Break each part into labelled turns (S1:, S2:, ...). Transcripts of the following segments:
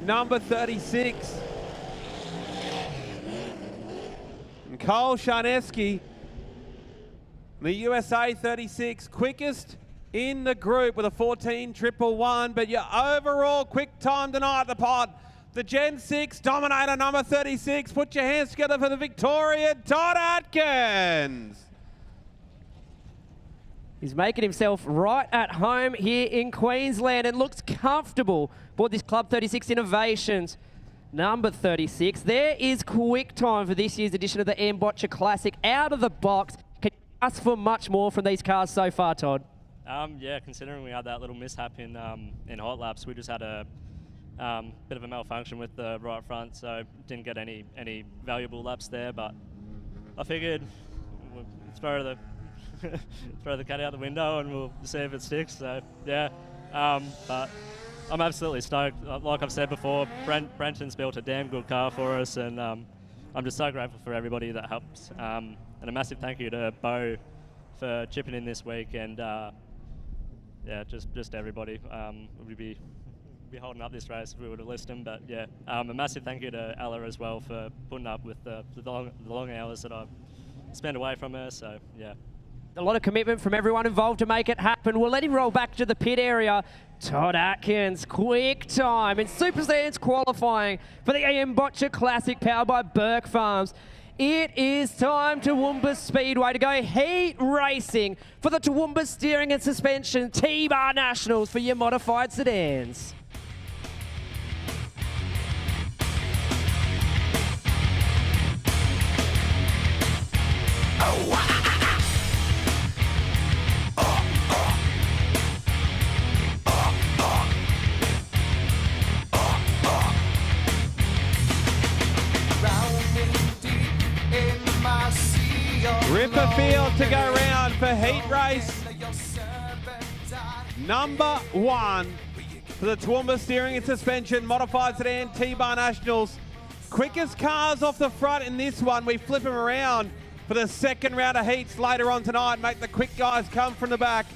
S1: number 36. And Cole Sharneski, the USA 36, quickest in the group with a 14.111, but your overall quick time tonight, the pod, the Gen 6 dominator, number 36. Put your hands together for the Victorian, Todd Atkins.
S2: He's making himself right at home here in Queensland and looks comfortable aboard this Club 36 Innovations. Number 36. There is quick time for this year's edition of the Boettcher Classic. Out of the box. Can you ask for much more from these cars so far, Todd?
S3: Yeah, considering we had that little mishap in hot laps, we just had a bit of a malfunction with the right front, so didn't get any valuable laps there. But I figured we'll throw the throw the cat out the window and we'll see if it sticks. So yeah, but I'm absolutely stoked. Like I've said before, Brenton's built a damn good car for us, and I'm just so grateful for everybody that helps. And a massive thank you to Bo for chipping in this week, and yeah, just everybody. We'd be holding up this race if we would have listed them, but yeah, a massive thank you to Ella as well for putting up with the long hours that I've spent away from her. So yeah.
S2: A lot of commitment from everyone involved to make it happen. We'll let him roll back to the pit area. Todd Atkins, quick time in Super Sedans qualifying for the Boettcher Classic powered by Burke Farms. It is time TOOWOOMBA Speedway to go heat racing for the TOOWOOMBA Steering and Suspension T-Bar Nationals for your modified sedans.
S1: Ripper field to go round for heat race number 1 for the TOOWOOMBA Steering and Suspension Modified Sedan T-Bar Nationals. Quickest cars off the front in this one. We flip them around for the second round of heats later on tonight. Make the quick guys come from the back.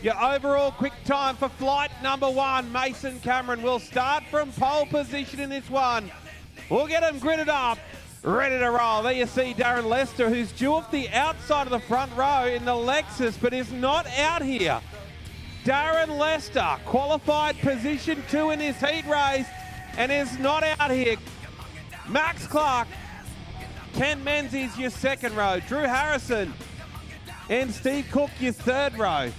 S1: Your overall quick time for flight number 1, Mason Cameron, will start from pole position in this one. We'll get him gridded up, ready to roll. There you see Darren Lester, who's due off the outside of the front row in the Lexus, but is not out here. Darren Lester, qualified position 2 in this heat race, and is not out here. Max Clark, Ken Menzies, your second row. Drew Harrison and Steve Cook, your third row.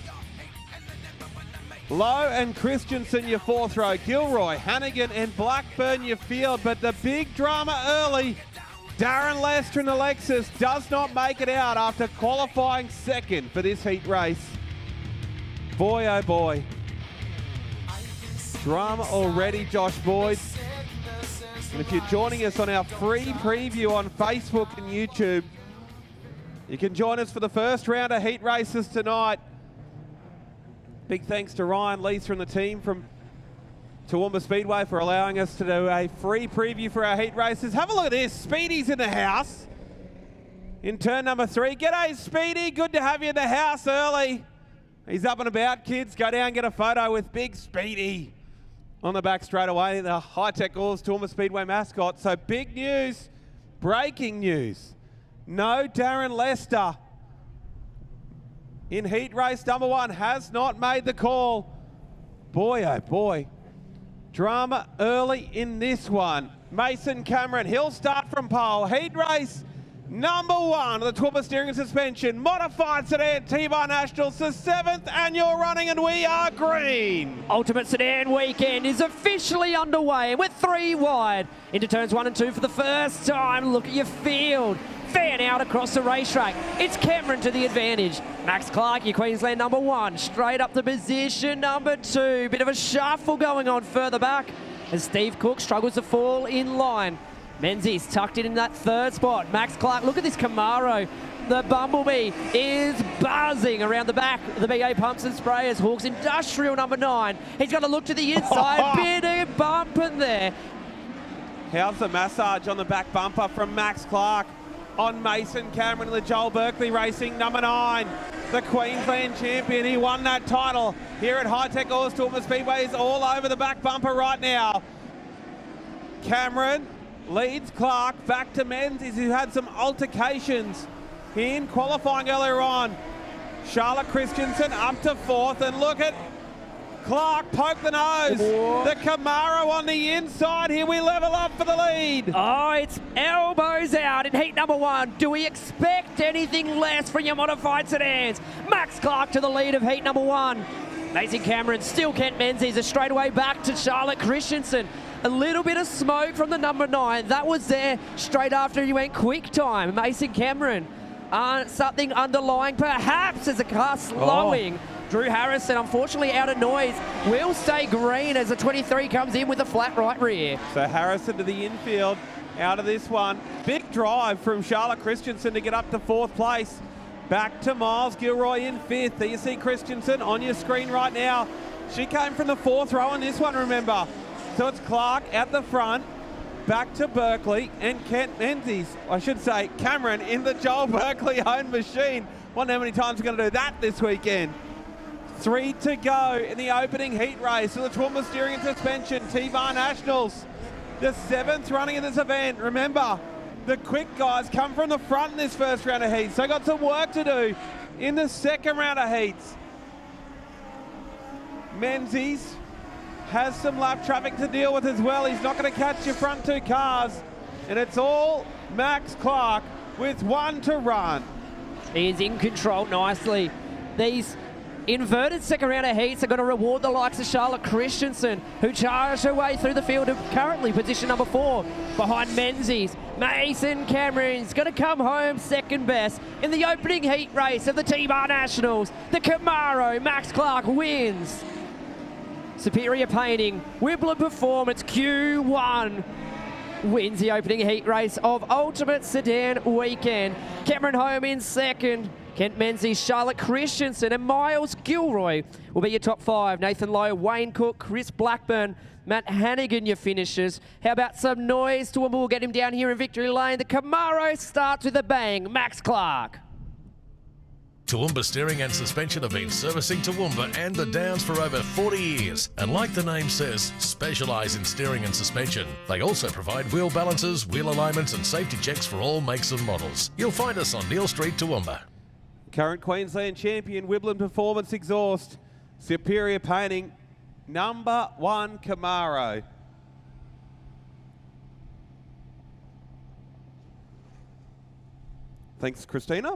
S1: Lowe and Christensen, your fourth row. Gilroy, Hannigan and Blackburn, your field. But the big drama early, Darren Lester in the Lexus does not make it out after qualifying second for this heat race. Boy, oh boy. Drama already, Josh Boyd. And if you're joining us on our free preview on Facebook and YouTube, you can join us for the first round of heat races tonight. Big thanks to Ryan, Lisa and the team from TOOWOOMBA Speedway for allowing us to do a free preview for our heat races. Have a look at this. Speedy's in the house in turn number 3. G'day, Speedy. Good to have you in the house early. He's up and about, kids. Go down and get a photo with Big Speedy on the back straight away. The High-Tech Oils TOOWOOMBA Speedway mascot. So big news, breaking news. No Darren Lester in heat race number 1, has not made the call. Boy, oh boy. Drama early in this one. Mason Cameron, he'll start from pole. Heat race number 1 of the TOOWOOMBA Steering and Suspension Modified Sedan T-Bar Nationals, the 7th annual running, and we are green.
S2: Ultimate Sedan Weekend is officially underway. We're 3 wide into turns 1 and 2 for the first time. Look at your field. Fan out across the racetrack. It's Cameron to the advantage. Max Clark, your Queensland number 1, straight up to position number 2. Bit of a shuffle going on further back as Steve Cook struggles to fall in line. Menzies tucked in that 3rd spot. Max Clark, look at this Camaro. The Bumblebee is buzzing around the back of the BA Pumps and Sprayers. Hawks Industrial number 9. He's got to look to the inside. Bit of bumping there.
S1: How's the massage on the back bumper from Max Clark on Mason Cameron in the Joel Berkeley Racing number 9. The Queensland champion. He won that title here at High-Tech Oils TOOWOOMBA Speedway. Is all over the back bumper right now. Cameron leads Clark back to Menzies, who had some altercations in qualifying earlier on. Charlotte Christensen up to 4th, and look at Clark poke the nose. The Camaro on the inside. Here we level up for the lead.
S2: Oh, it's elbows out in heat number 1. Do we expect anything less from your modified sedans? Max Clark to the lead of heat number 1. Mason Cameron still Kent Menzies, a straightaway back to Charlotte Christensen. A little bit of smoke from the number 9. That was there straight after he went quick time. Mason Cameron. Something underlying perhaps as a car slowing. Drew Harrison, unfortunately out of noise, will stay green as the 23 comes in with a flat right rear.
S1: So Harrison to the infield out of this one. Big drive from Charlotte Christensen to get up to 4th place. Back to Miles Gilroy in 5th. There you see Christensen on your screen right now. She came from the 4th row in this one, remember. So it's Clark at the front. Back to Berkeley and Kent Menzies. I should say Cameron in the Joel Berkeley owned machine. Wonder how many times we're going to do that this weekend. 3 to go in the opening heat race. So the Toowoomba Steering and Suspension T-Bar Nationals. The 7th running in this event. Remember, the quick guys come from the front in this first round of heats. So got some work to do in the second round of heats. Menzies has some lap traffic to deal with as well. He's not going to catch your front 2 cars. And it's all Max Clark with 1 to run.
S2: He is in control nicely. These inverted second round of heats are going to reward the likes of Charlotte Christensen, who charged her way through the field of currently position number 4 behind Menzies. Mason Cameron's going to come home second best in the opening heat race of the T-Bar Nationals. The Camaro, Max Clark wins. Superior Painting, Wibbler Performance Q1 wins the opening heat race of Ultimate Sedan Weekend. Cameron home in second. Kent Menzies, Charlotte Christensen and Miles Gilroy will be your top 5. Nathan Lowe, Wayne Cook, Chris Blackburn, Matt Hannigan, your finishers. How about some noise? Toowoomba will get him down here in victory lane. The Camaro starts with a bang. Max Clark.
S4: Toowoomba Steering and Suspension have been servicing Toowoomba and the Downs for over 40 years. And like the name says, specialise in steering and suspension. They also provide wheel balances, wheel alignments and safety checks for all makes and models. You'll find us on Neal Street, Toowoomba.
S1: Current Queensland champion, Wibbler Performance Exhaust, Superior Painting, number 1 Camaro. Thanks, Christina.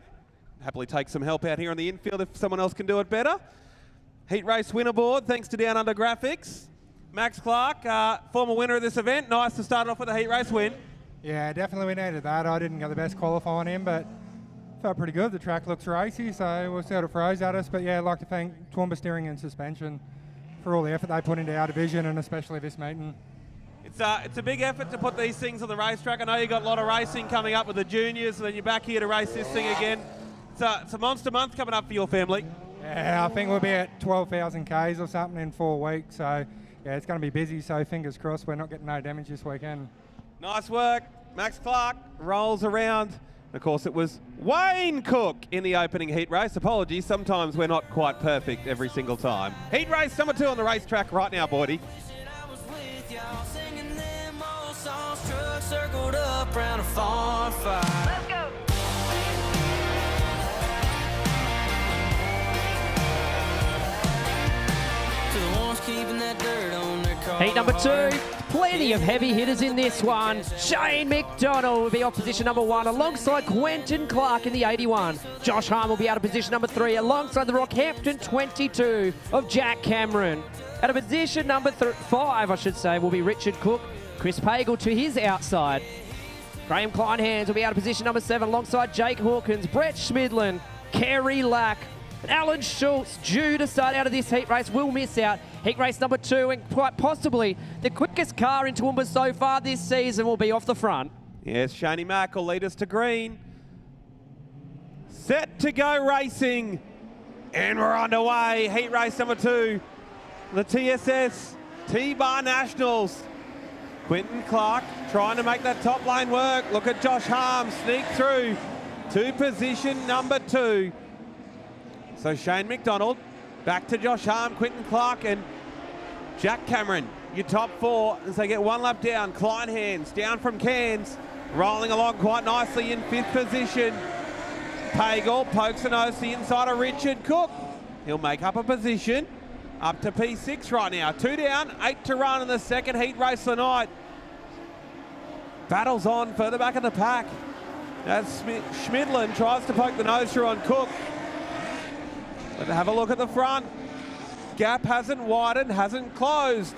S1: Happily take some help out here on the infield if someone else can do it better. Heat race winner board, thanks to Down Under Graphics. Max Clark, former winner of this event. Nice to start off with a heat race win.
S5: Yeah, definitely we needed that. I didn't get the best qualifying in, but felt pretty good. The track looks racy, so we'll see what it throws at us. But yeah, I'd like to thank Toowoomba Steering and Suspension for all the effort they put into our division and especially this meeting.
S1: It's a big effort to put these things on the racetrack. I know you've got a lot of racing coming up with the juniors, and then you're back here to race this thing again. It's a monster month coming up for your family.
S5: Yeah, I think we'll be at 12,000 Ks or something in 4 weeks. So yeah, it's going to be busy. So fingers crossed we're not getting no damage this weekend.
S1: Nice work. Max Clark rolls around. Of course, it was Wayne Cook in the opening heat race. Apologies, sometimes we're not quite perfect every single time. Heat race number 2 on the racetrack right now, Boydie.
S6: Circled up round a farm fire. Let's go. To the ones keeping that dirt on their car.
S2: Heat number 2, plenty of heavy hitters in this one. Shane McDonald will be off position number 1 alongside Quentin Clark in the 81. Josh Harm will be out of position number 3 alongside the Rockhampton 22 of Jack Cameron. Out of position number 5, I should say, will be Richard Cook. Chris Pagel to his outside. Graham Kleinhands will be out of position number 7 alongside Jake Hawkins, Brett Schmidlin, Kerry Lack, and Alan Schultz due to start out of this heat race will miss out. Heat race number 2 and quite possibly the quickest car in Toowoomba so far this season will be off the front.
S1: Yes, Shaney Mack will lead us to green. Set to go racing. And we're underway. Heat race number 2. The TSS T-Bar Nationals. Quentin Clark trying to make that top lane work. Look at Josh Harm sneak through to position number 2. So Shane McDonald back to Josh Harm, Quentin Clark and Jack Cameron your top four as they get one lap down. Kleinhans down from Cairns, rolling along quite nicely in 5th position. Pagel pokes a nose to the inside of Richard Cook. He'll make up a position up to P6 right now. 2 down, 8 to run in the second heat race of the night. Battles on further back in the pack as Schmidlin tries to poke the nose through on Cook. But have a look at the front. Gap hasn't widened, hasn't closed.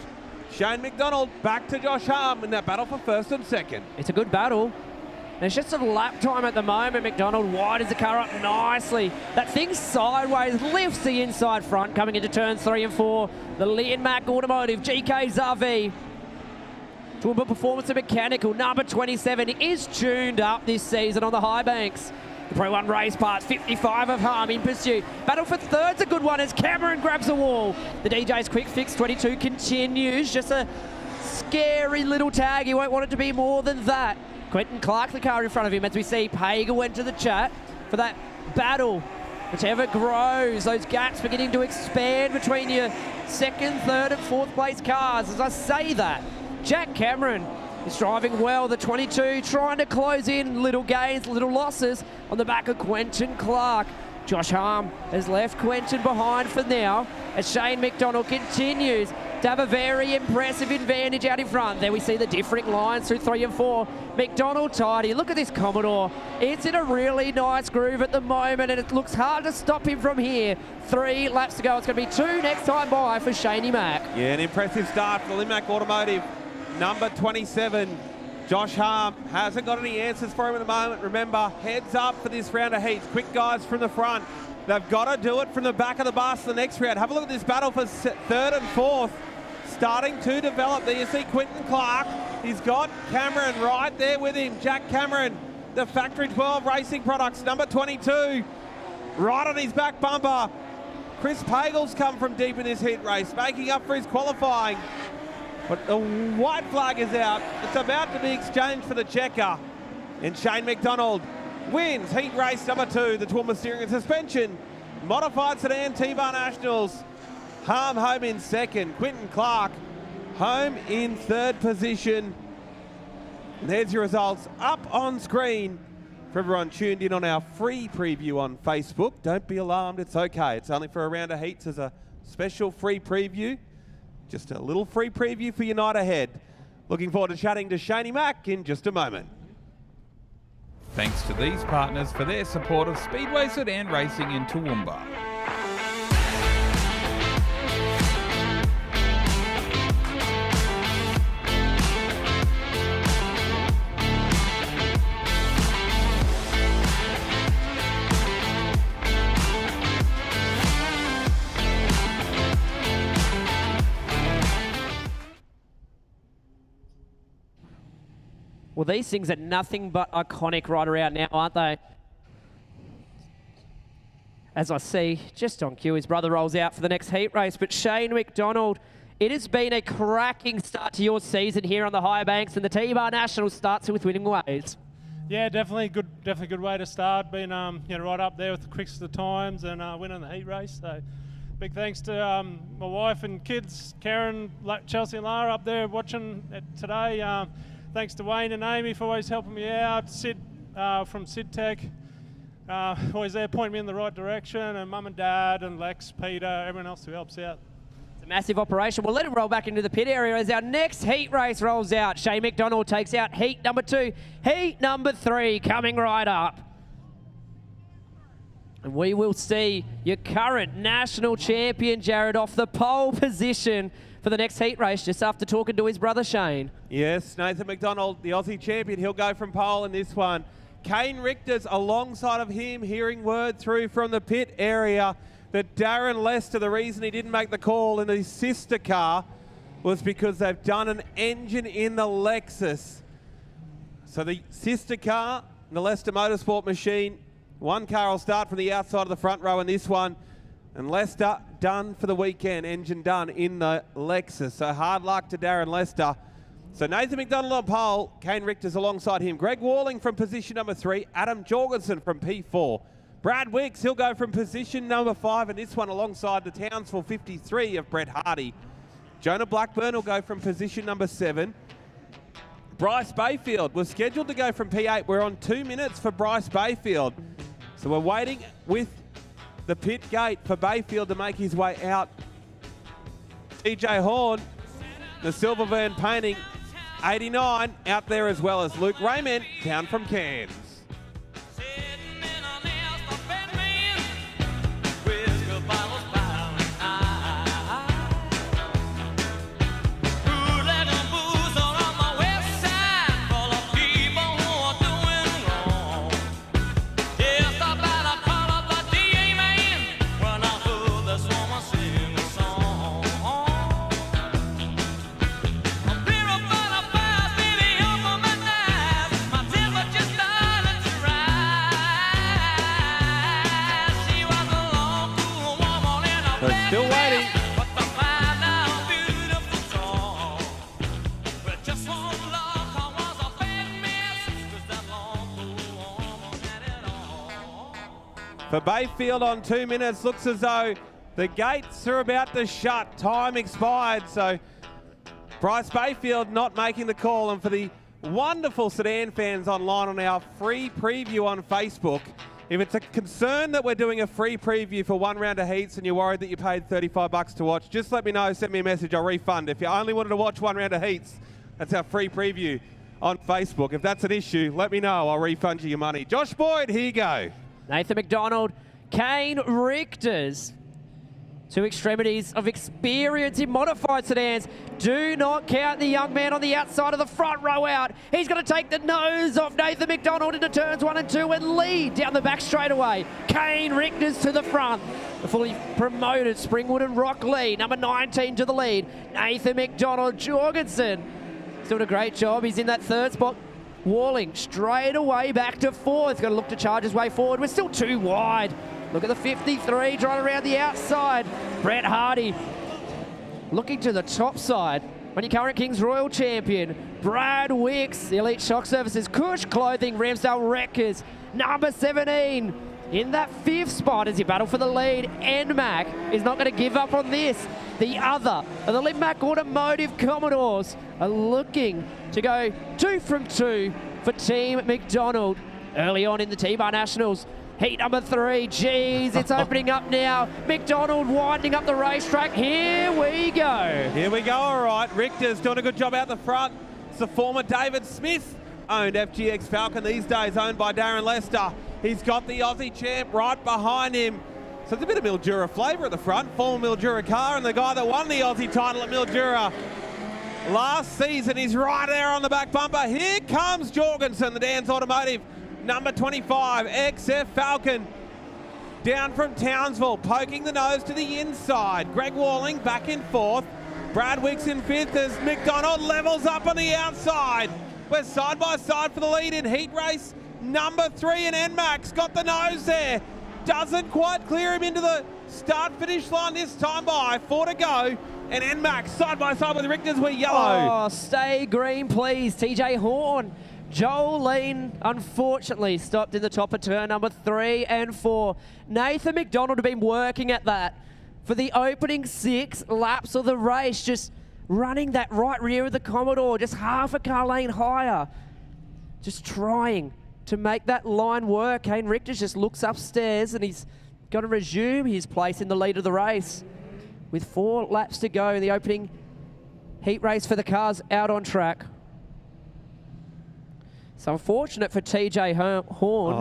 S1: Shane McDonald back to Josh Harm in that battle for first and second.
S2: It's a good battle. There's just a lap time at the moment. McDonald widens the car up nicely. That thing sideways lifts the inside front coming into turns 3 and 4. The Leon Mack Automotive GK Zavi. Toowoomba Performance and Mechanical, number 27, is tuned up this season on the high banks. The Pro 1 race parts, 55 of Harm in pursuit. Battle for third's a good one as Cameron grabs the wall. The DJ's quick fix 22 continues. Just a scary little tag. He won't want it to be more than that. Quentin Clark, the car in front of him, as we see Pagel went to the chat for that battle. Whichever grows, those gaps beginning to expand between your 2nd, 3rd and 4th place cars. As I say that, Jack Cameron is driving well, the 22, trying to close in, little gains, little losses on the back of Quentin Clark. Josh Harm has left Quentin behind for now as Shane McDonald continues to have a very impressive advantage out in front. There we see the differing lines through 3 and 4. McDonald tidy. Look at this Commodore. It's in a really nice groove at the moment and it looks hard to stop him from here. 3 laps to go. It's going to be 2 next time by for Shaney Mack.
S1: Yeah, an impressive start for the Limac Automotive. Number 27, Josh Harm, hasn't got any answers for him at the moment. Remember, heads up for this round of heats. Quick guys from the front. They've got to do it from the back of the bus the next round. Have a look at this battle for 3rd and 4th. Starting to develop. There you see Quentin Clark. He's got Cameron right there with him. Jack Cameron, the Factory 12 Racing Products, number 22. Right on his back bumper. Chris Pagel's come from deep in this heat race, making up for his qualifying. But the white flag is out. It's about to be exchanged for the checker. And Shane McDonald wins heat race number 2, the Toowoomba Steering and Suspension Modified Sedan T-Bar Nationals. Harm home in 2nd. Quentin Clark home in 3rd position. And there's your results up on screen for everyone tuned in on our free preview on Facebook. Don't be alarmed, it's okay. It's only for a round of heats as a special free preview. Just a little free preview for your night ahead. Looking forward to chatting to Shaney Mack in just a moment.
S7: Thanks to these partners for their support of Speedway Sedan racing in Toowoomba.
S2: Well, these things are nothing but iconic right around now, aren't they? As I see, just on cue, his brother rolls out for the next heat race. But Shane McDonald, it has been a cracking start to your season here on the high banks, and the T-Bar National starts with winning ways.
S8: Yeah, definitely good way to start. Been right up there with the quickest of times and winning the heat race. So big thanks to my wife and kids, Karen, Chelsea and Lara up there watching it today. Thanks to Wayne and Amy for always helping me out. Sid from Sid Tech, always there pointing me in the right direction, and Mum and Dad and Lex, Peter, everyone else who helps out.
S2: It's a massive operation. We'll let it roll back into the pit area as our next heat race rolls out. Shane McDonald takes out heat number 2. Heat number 3 coming right up. And we will see your current national champion, Jared, off the pole position for the next heat race, just after talking to his brother Shane.
S1: Yes, Nathan McDonald, the Aussie champion, he'll go from pole in this one. Kane Richter's alongside of him, hearing word through from the pit area that Darren Lester, the reason he didn't make the call in his sister car was because they've done an engine in the Lexus. So the sister car, the Lester Motorsport machine, one car will start from the outside of the front row in this one. And Lester done for the weekend, engine done in the Lexus. So hard luck to Darren Lester. So Nathan McDonald on pole, Kane Richter's alongside him. Greg Walling from position number 3, Adam Jorgensen from P4. Brad Wicks, he'll go from position number 5 in this one alongside the Townsville 53 of Brett Hardy. Jonah Blackburn will go from position number 7. Bryce Bayfield was scheduled to go from P8. We're on 2 minutes for Bryce Bayfield. So we're waiting with the pit gate for Bayfield to make his way out. TJ Horn, the Silver Van painting, 89 out there, as well as Luke Raymond down from Cairns. Still waiting. For Bayfield on 2 minutes, looks as though the gates are about to shut. Time expired, so Bryce Bayfield not making the call. And for the wonderful Sedan fans online on our free preview on Facebook, if it's a concern that we're doing a free preview for 1 round of heats and you're worried that you paid $35 to watch, just let me know, send me a message, I'll refund. If you only wanted to watch 1 round of heats, that's our free preview on Facebook. If that's an issue, let me know, I'll refund you your money. Josh Boyd, here you go.
S2: Nathan McDonald, Kane Richters. 2 extremities of experience in modified sedans. Do not count the young man on the outside of the front row out. He's going to take the nose off Nathan McDonald into turns 1 and 2 and lead down the back straightaway. Kane Richters to the front. The fully promoted Springwood and Rock lead. Number 19 to the lead. Nathan McDonald Jorgensen. He's doing a great job. He's in that 3rd spot. Walling straight away back to 4th. Got to look to charge his way forward. We're still too wide. Look at the 53 driving around the outside. Brett Hardy looking to the top side. On your current Kings Royal champion, Brad Wicks, the Elite Shock Services, Cush Clothing, Ramsdale Wreckers, number 17. In that 5th spot as he battled for the lead, NMAC is not going to give up on this. The other of the Lidmac Automotive Commodores are looking to go 2 from 2 for Team McDonald. Early on in the T-Bar Nationals, heat number 3, geez, it's opening up now. McDonald winding up the racetrack. Here we go.
S1: Here we go, all right. Richter's doing a good job out the front. It's the former David Smith owned FGX Falcon, these days owned by Darren Lester. He's got the Aussie champ right behind him. So it's a bit of Mildura flavour at the front. Former Mildura car and the guy that won the Aussie title at Mildura last season. He's right there on the back bumper. Here comes Jorgensen, the Dan's Automotive. Number 25, XF Falcon, down from Townsville, poking the nose to the inside. Greg Walling back in 4th. Brad Wicks in 5th as McDonald levels up on the outside. We're side by side for the lead in heat race number 3, and NMAX got the nose there. Doesn't quite clear him into the start-finish line this time by 4 to go. And NMAX side by side with Richters, we're yellow.
S2: Oh, stay green, please. TJ Horn. Jolene, unfortunately, stopped in the top of turn number 3 and 4. Nathan McDonald had been working at that for the opening 6 laps of the race, just running that right rear of the Commodore, just half a car lane higher. Just trying to make that line work. Kane Richters just looks upstairs and he's going to resume his place in the lead of the race. With 4 laps to go in the opening heat race for the cars out on track. So unfortunate for TJ Horn.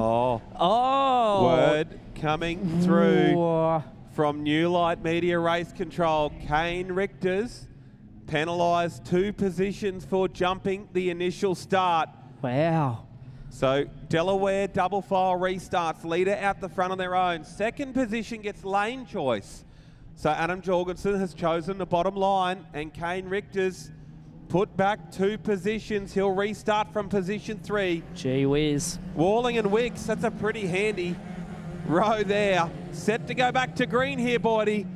S2: Oh.
S1: Word coming through from New Light Media Race Control. Kane Richters penalised 2 positions for jumping the initial start.
S2: Wow.
S1: So Delaware double file restarts, leader out the front on their own. 2nd position gets lane choice. So Adam Jorgensen has chosen the bottom line, and Kane Richters put back 2 positions. He'll restart from position 3.
S2: Gee whiz.
S1: Walling and Wicks, that's a pretty handy row there. Set to go back to green here, Boydie.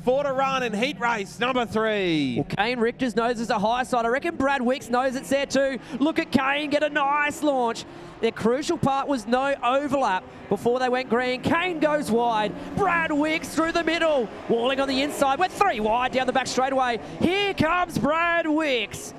S1: 4 to run in heat race number 3.
S2: Well, Kane Richter's knows it's a high side. I reckon Brad Wicks knows it's there too. Look at Kane get a nice launch. Their crucial part was no overlap before they went green. Kane goes wide. Brad Wicks through the middle. Walling on the inside. We're 3 wide down the back straightaway. Here comes Brad Wicks.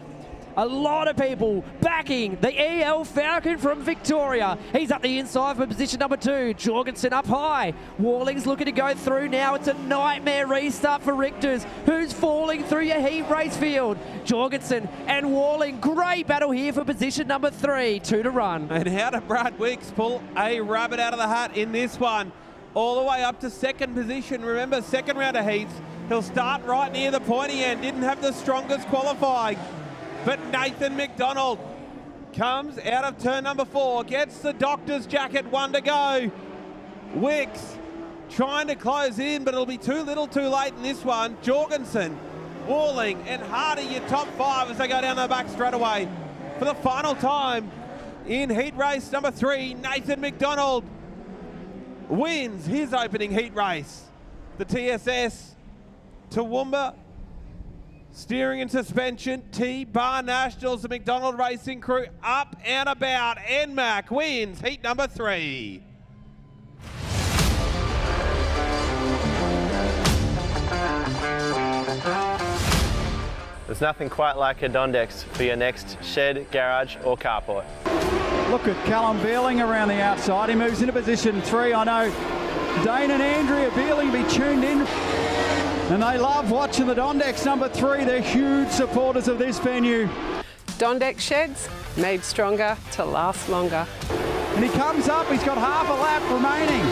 S2: A lot of people backing the EL Falcon from Victoria. He's up the inside for position number 2. Jorgensen up high. Walling's looking to go through now. It's a nightmare restart for Richters, who's falling through your heat race field. Jorgensen and Walling, great battle here for position number 3. 2 to run.
S1: And how did Brad Wicks pull a rabbit out of the hat in this one? All the way up to 2nd position. Remember, 2nd round of heats. He'll start right near the pointy end. Didn't have the strongest qualifying. But Nathan McDonald comes out of turn number 4, gets the doctor's jacket, 1 to go. Wicks trying to close in, but it'll be too little too late in this one. Jorgensen, Walling, and Hardy, your top 5 as they go down the back straight away. For the final time in heat race number 3, Nathan McDonald wins his opening heat race. The TSS Toowoomba Steering and Suspension T-Bar Nationals, the McDonald Racing Crew up and about. NMAC wins heat number 3.
S9: There's nothing quite like a Dondex for your next shed, garage or carport.
S10: Look at Callum Beerling around the outside. He moves into position 3. I know Dane and Andrea Beerling be tuned in. And they love watching the Dondex number 3. They're huge supporters of this venue.
S11: Dondex sheds, made stronger to last longer.
S10: And he comes up, he's got half a lap remaining.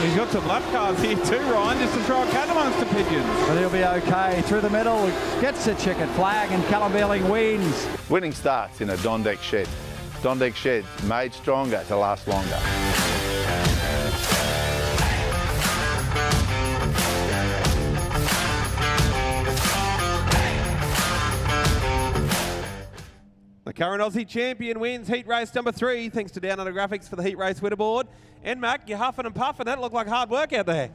S1: He's got some lap cars here too, Ryan, just to throw a cat amongst the pigeons.
S10: But he'll be okay. Through the middle, gets the checkered flag, and Callum Beerling wins.
S12: Winning starts in a Dondex shed. Dondex shed, made stronger to last longer.
S1: The current Aussie champion wins heat race number 3, thanks to Down Under Graphics for the heat race winnerboard. And Mac, you're huffing and puffing. That looked like hard work out there.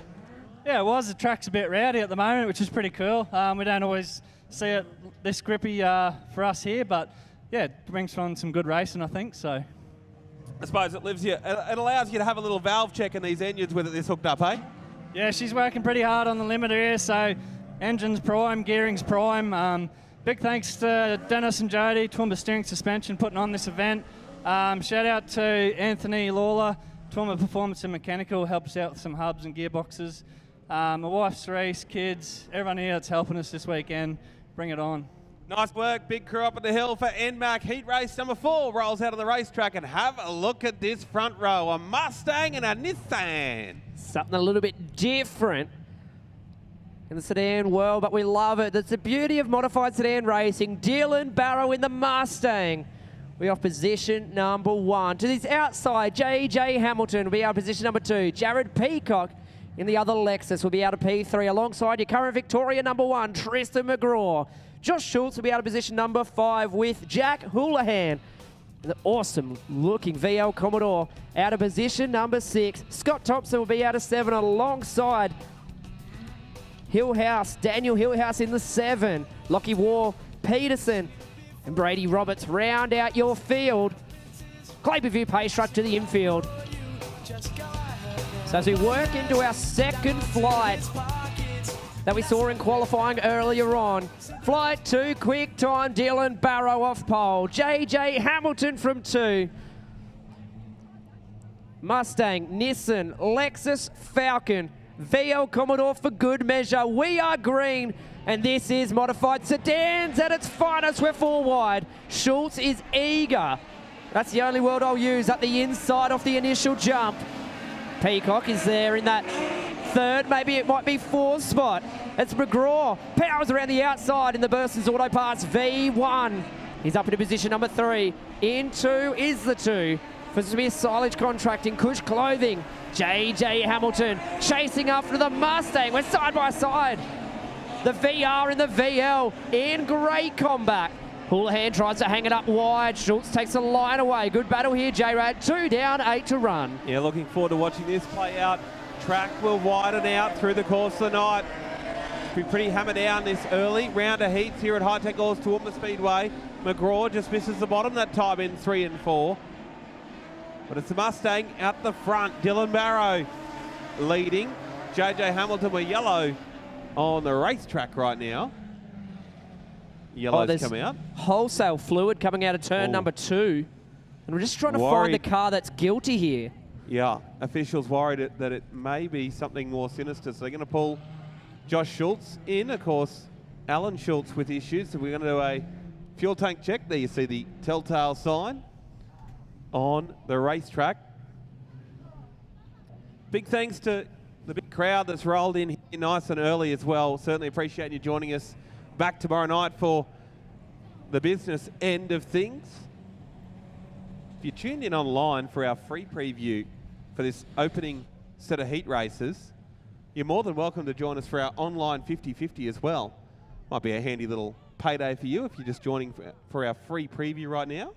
S13: Yeah, it was. The track's a bit rowdy at the moment, which is pretty cool. We don't always see it this grippy for us here, but yeah, it brings on some good racing, I think. So
S1: I suppose it allows you to have a little valve check in these engines with it this hooked up, eh?
S13: Yeah, she's working pretty hard on the limiter here, so engine's prime, gearing's prime. Big thanks to Dennis and Jody, Toowoomba Steering Suspension, putting on this event. Shout out to Anthony Lawler, Toowoomba Performance and Mechanical, helps out with some hubs and gearboxes. My wife's Reese, kids, everyone here that's helping us this weekend. Bring it on.
S1: Nice work, big crew up at the hill for NMAC. Heat race number 4 rolls out of the racetrack, and have a look at this front row. A Mustang and a Nissan.
S2: Something a little bit different in the sedan world, but we love it. That's the beauty of modified sedan racing. Dylan Barrow in the Mustang. We off position number 1. To this outside, JJ Hamilton will be out of position number 2. Jared Peacock in the other Lexus will be out of P3 alongside your current Victoria number 1, Tristan McGraw. Josh Schultz will be out of position number 5 with Jack Houlihan. The awesome looking VL Commodore out of position number 6. Scott Thompson will be out of 7 alongside Hillhouse, Daniel Hillhouse in the 7. Lockie War, Peterson, and Brady Roberts round out your field. Clay-Per-View pace truck to the infield. So as we work into our second flight that we saw in qualifying earlier on. Flight 2, quick time, Dylan Barrow off pole. JJ Hamilton from 2. Mustang, Nissan, Lexus, Falcon, VL Commodore for good measure. We are green, and this is modified sedans at its finest. We're 4 wide. Schultz is eager. That's the only word I'll use at the inside off the initial jump. Peacock is there in that 3rd, maybe it might be 4th spot. It's McGraw, powers around the outside in the Burson's Auto Parts V1. He's up into position number 3. In 2 is the 2 for Smith Silage Contracting, Cush Clothing. JJ Hamilton chasing after the Mustang. We're side by side. The VR and the VL in great combat. Houlihan tries to hang it up wide. Schultz takes a line away. Good battle here, J-Rad. 2 down, 8 to run.
S1: Yeah, looking forward to watching this play out. Track will widen out through the course of the night. be pretty hammered down this early round of heats here at High Tech Oils Toowoomba Speedway. McGraw just misses the bottom that time in 3 and 4. But it's the Mustang out the front. Dylan Barrow leading. JJ Hamilton with yellow on the racetrack right now. Yellow's come out.
S2: Wholesale fluid coming out of turn number 2. And we're just trying to find the car that's guilty here.
S1: Yeah, officials worried that it may be something more sinister. So they're going to pull Josh Schultz in. Of course, Alan Schultz with issues. So we're going to do a fuel tank check. There you see the telltale sign on the racetrack. Big thanks to the big crowd that's rolled in here nice and early as well. Certainly appreciate you joining us back tomorrow night for the business end of things. If you tuned in online for our free preview for this opening set of heat races, you're more than welcome to join us for our online 50-50 as well. Might be a handy little payday for you if you're just joining for our free preview right now.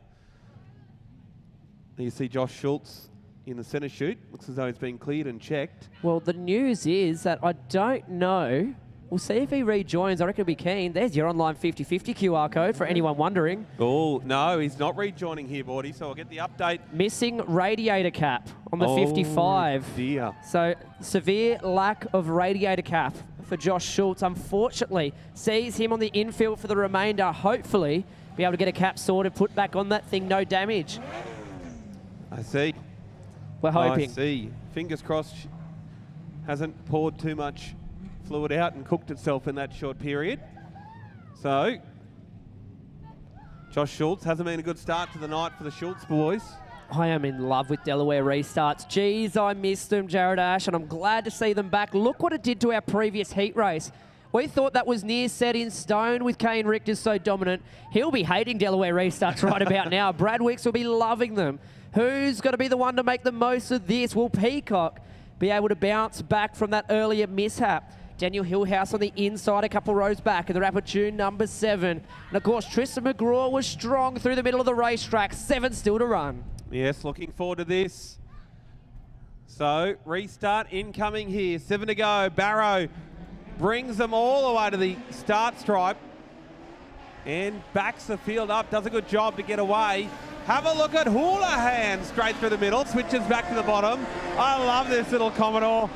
S1: There you see Josh Schultz in the centre chute. Looks as though he's been cleared and checked.
S2: Well, the news is that I don't know. We'll see if he rejoins. I reckon he'll be keen. There's your online 50-50 QR code for anyone wondering.
S1: Oh, no, he's not rejoining here, Bordy, so I'll get the update.
S2: Missing radiator cap on the 55.
S1: Dear.
S2: So, severe lack of radiator cap for Josh Schultz. Unfortunately, sees him on the infield for the remainder. Hopefully, be able to get a cap sorted, put back on that thing, no damage.
S1: I see.
S2: We're hoping.
S1: I see. Fingers crossed hasn't poured too much fluid out and cooked itself in that short period. So, Josh Schultz hasn't been a good start to the night for the Schultz boys.
S2: I am in love with Delaware restarts. Geez, I missed them, Jared Ash, and I'm glad to see them back. Look what it did to our previous heat race. We thought that was near set in stone with Kane Richter so dominant. He'll be hating Delaware restarts right about now. Brad Wicks will be loving them. Who's going to be the one to make the most of this? Will Peacock be able to bounce back from that earlier mishap? Daniel Hillhouse on the inside, a couple rows back in the Rapid Tune number 7. And of course, Tristan McGraw was strong through the middle of the racetrack. 7 still to run.
S1: Yes, looking forward to this. So, restart incoming here. 7 to go. Barrow brings them all the way to the start stripe and backs the field up. Does a good job to get away. Have a look at Houlihan straight through the middle. Switches back to the bottom. I love this little Commodore.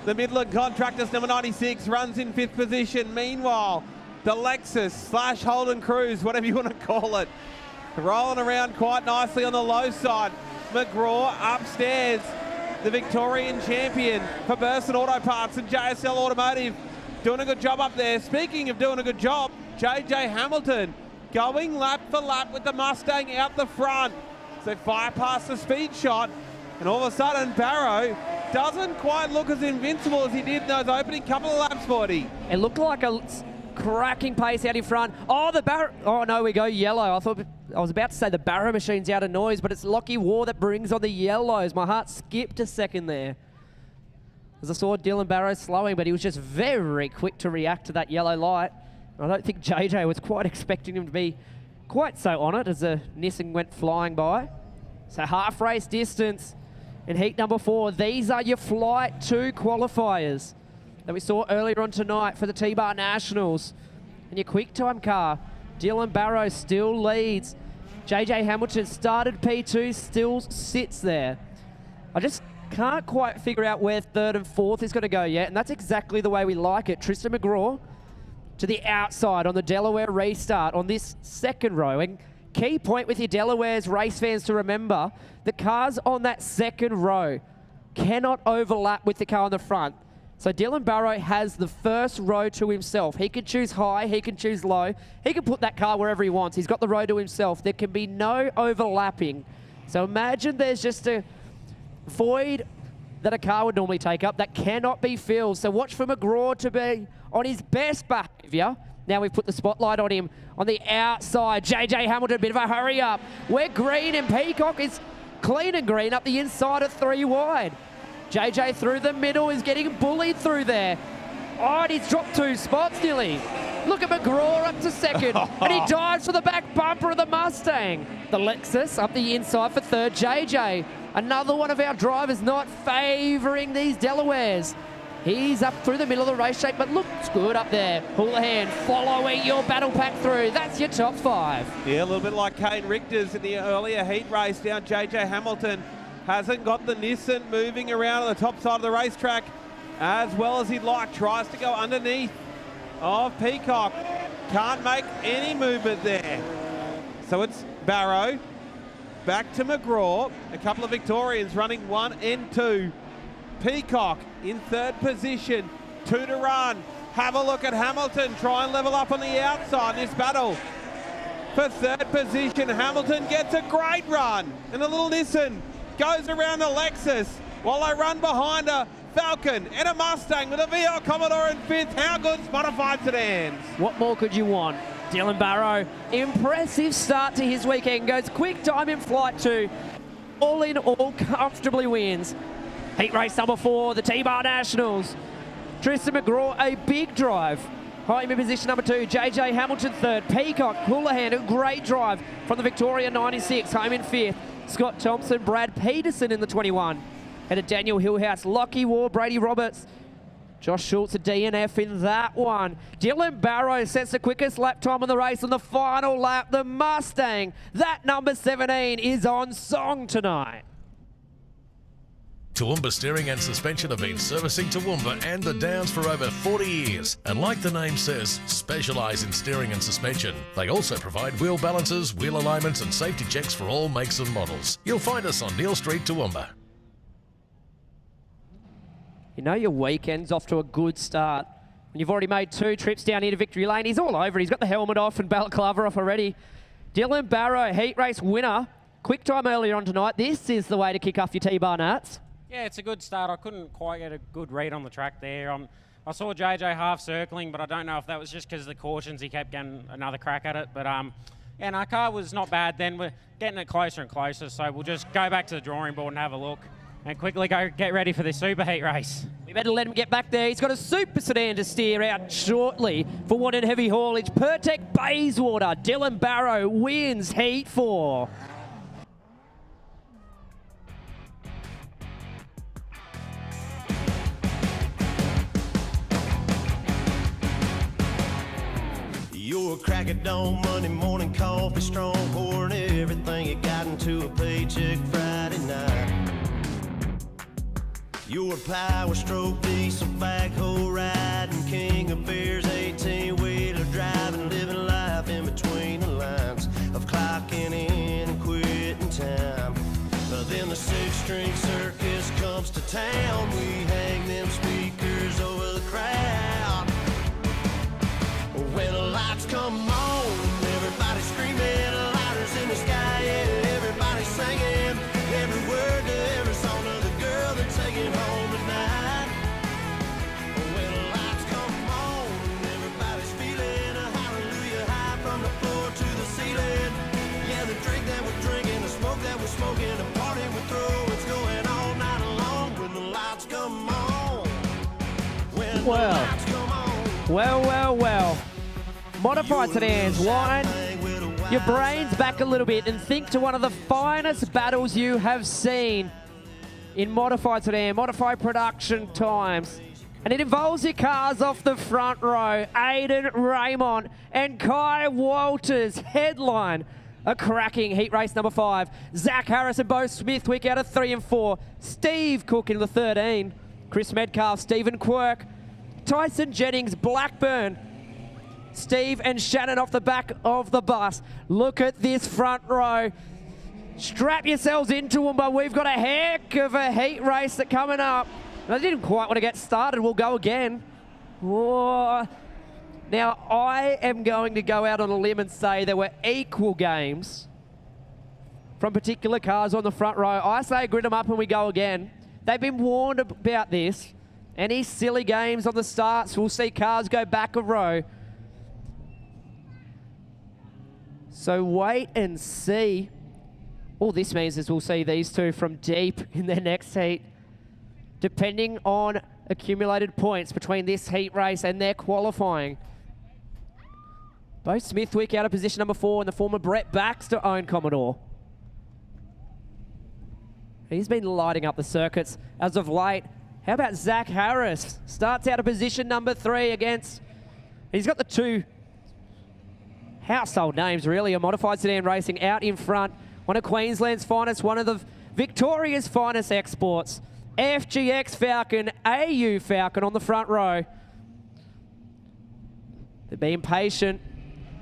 S1: The Midland Contractors, number 96, runs in 5th position. Meanwhile, the Lexus / Holden Cruise, whatever you want to call it, rolling around quite nicely on the low side. McGraw upstairs, the Victorian champion for Burson Auto Parts and JSL Automotive, doing a good job up there. Speaking of doing a good job, JJ Hamilton going lap for lap with the Mustang out the front. So fire past the speed shot, and all of a sudden Barrow doesn't quite look as invincible as he did in those opening couple of laps, Bordy.
S2: It looked like a cracking pace out in front. Oh, the Barrow. Oh, no, we go yellow. I was about to say the Barrow machine's out of noise, but it's Lockie War that brings on the yellows. My heart skipped a second there as I saw Dylan Barrow slowing, but he was just very quick to react to that yellow light. I don't think JJ was quite expecting him to be quite so on it as the Nissan went flying by. So half race distance in heat number 4. These are your Flight 2 qualifiers that we saw earlier on tonight for the T-Bar Nationals. And your quick time car, Dylan Barrow still leads. JJ Hamilton started P2, still sits there. I just can't quite figure out where 3rd and 4th is going to go yet, and that's exactly the way we like it. Tristan McGraw to the outside on the Delaware restart on this 2nd row. And key point with your Delaware's race fans to remember, the cars on that 2nd row cannot overlap with the car on the front. So Dylan Barrow has the 1st row to himself. He can choose high, he can choose low. He can put that car wherever he wants. He's got the row to himself. There can be no overlapping. So imagine there's just a void that a car would normally take up that cannot be filled. So watch for McGraw to be on his best behaviour. Now we've put the spotlight on him on the outside. JJ Hamilton, a bit of a hurry up. We're green and Peacock is clean and green up the inside of 3 wide. JJ through the middle is getting bullied through there. Oh, and he's dropped 2 spots nearly. Look at McGraw up to 2nd, and he dives for the back bumper of the Mustang. The Lexus up the inside for 3rd, JJ. Another one of our drivers not favouring these Delawares. He's up through the middle of the racetrack, but looks good up there. Houlihan following your battle pack through. That's your top 5.
S1: Yeah, a little bit like Kane Richter's in the earlier heat race down. JJ Hamilton hasn't got the Nissan moving around on the top side of the racetrack as well as he'd like. Tries to go underneath of Peacock. Can't make any movement there. So it's Barrow. Back to McGraw. A couple of Victorians running 1 and 2. Peacock in 3rd position. 2 to run. Have a look at Hamilton. Try and level up on the outside. This battle for 3rd position. Hamilton gets a great run. And a little Nissan goes around the Lexus while they run behind a Falcon and a Mustang with a VR Commodore in 5th. How good's modified sedans?
S2: What more could you want? Dylan Barrow, impressive start to his weekend. Goes quick time in flight 2. All in all, comfortably wins. Heat race number 4, the T-Bar Nationals. Tristan McGraw, a big drive. Home in position number 2, JJ Hamilton 3rd. Peacock, Houlihan, a great drive from the Victoria 96, home in 5th. Scott Thompson, Brad Peterson in the 21. And a Daniel Hillhouse, Lockie War, Brady Roberts. Josh Schultz, a DNF in that one. Dylan Barrow sets the quickest lap time on the race on the final lap. The Mustang, that number 17, is on song tonight.
S4: Toowoomba Steering and Suspension have been servicing Toowoomba and the Downs for over 40 years. And like the name says, specialise in steering and suspension. They also provide wheel balances, wheel alignments and safety checks for all makes and models. You'll find us on Neil Street, Toowoomba.
S2: You know your weekend's off to a good start. And you've already made 2 trips down here to Victory Lane. He's all over it. He's got the helmet off and balaclava off already. Dylan Barrow, heat race winner. Quick time earlier on tonight. This is the way to kick off your T-Bar Nats.
S14: Yeah, it's a good start. I couldn't quite get a good read on the track there. I saw JJ half circling, but I don't know if that was just because of the cautions. He kept getting another crack at it. But yeah, no, car was not bad then. We're getting it closer and closer, so we'll just go back to the drawing board and have a look and quickly go get ready for this super heat race.
S2: We better let him get back there. He's got a super sedan to steer out shortly for one in heavy haulage. Pertec Bayswater, Dylan Barrow wins heat 4.
S15: Your crack at dawn, Monday morning coffee, strong pouring everything you got into a paycheck Friday night. Your power stroke, diesel backhoe riding, king of beers, 18-wheeler driving, living life in between the lines of clocking in and quitting time. But then the 6-string circus comes to town, we hang them speakers over the crowd. When the lights come on, everybody screaming, lighters in the sky, yeah, everybody singing, every word to every song of the girl they're taking home tonight. When the lights come on, everybody's feeling a hallelujah high from the floor to the ceiling. Yeah, the drink that we're drinking, the smoke that we're smoking, the party we're throwing, it's going all night long when the lights come on. When the lights come on.
S2: Well. Modified sedans, wind your brains back a little bit and think to one of the finest battles you have seen in modified sedan, modified production times. And it involves your cars off the front row. Aidan Raymond and Kai Walters headline a cracking heat race number 5. Zach Harris and Bo Smithwick out of 3 and 4. Steve Cook in the 13. Chris Metcalf, Stephen Quirk, Tyson Jennings, Blackburn, Steve and Shannon off the back of the bus. Look at this front row. Strap yourselves into them, but we've got a heck of a heat race that coming up. I didn't quite want to get started. We'll go again. Whoa. Now, I am going to go out on a limb and say there were equal games from particular cars on the front row. I say grid them up and we go again. They've been warned about this. Any silly games on the starts, we'll see cars go back a row. So wait and see. All this means is we'll see these two from deep in their next heat, depending on accumulated points between this heat race and their qualifying. Bo Smithwick out of position number 4 and the former Brett Baxter owned Commodore. He's been lighting up the circuits as of late. How about Zach Harris? Starts out of position number 3 against... He's got the 2 household names, really. A modified sedan racing out in front. One of Queensland's finest, one of the Victoria's finest exports. FGX Falcon, AU Falcon on the front row. They're being patient.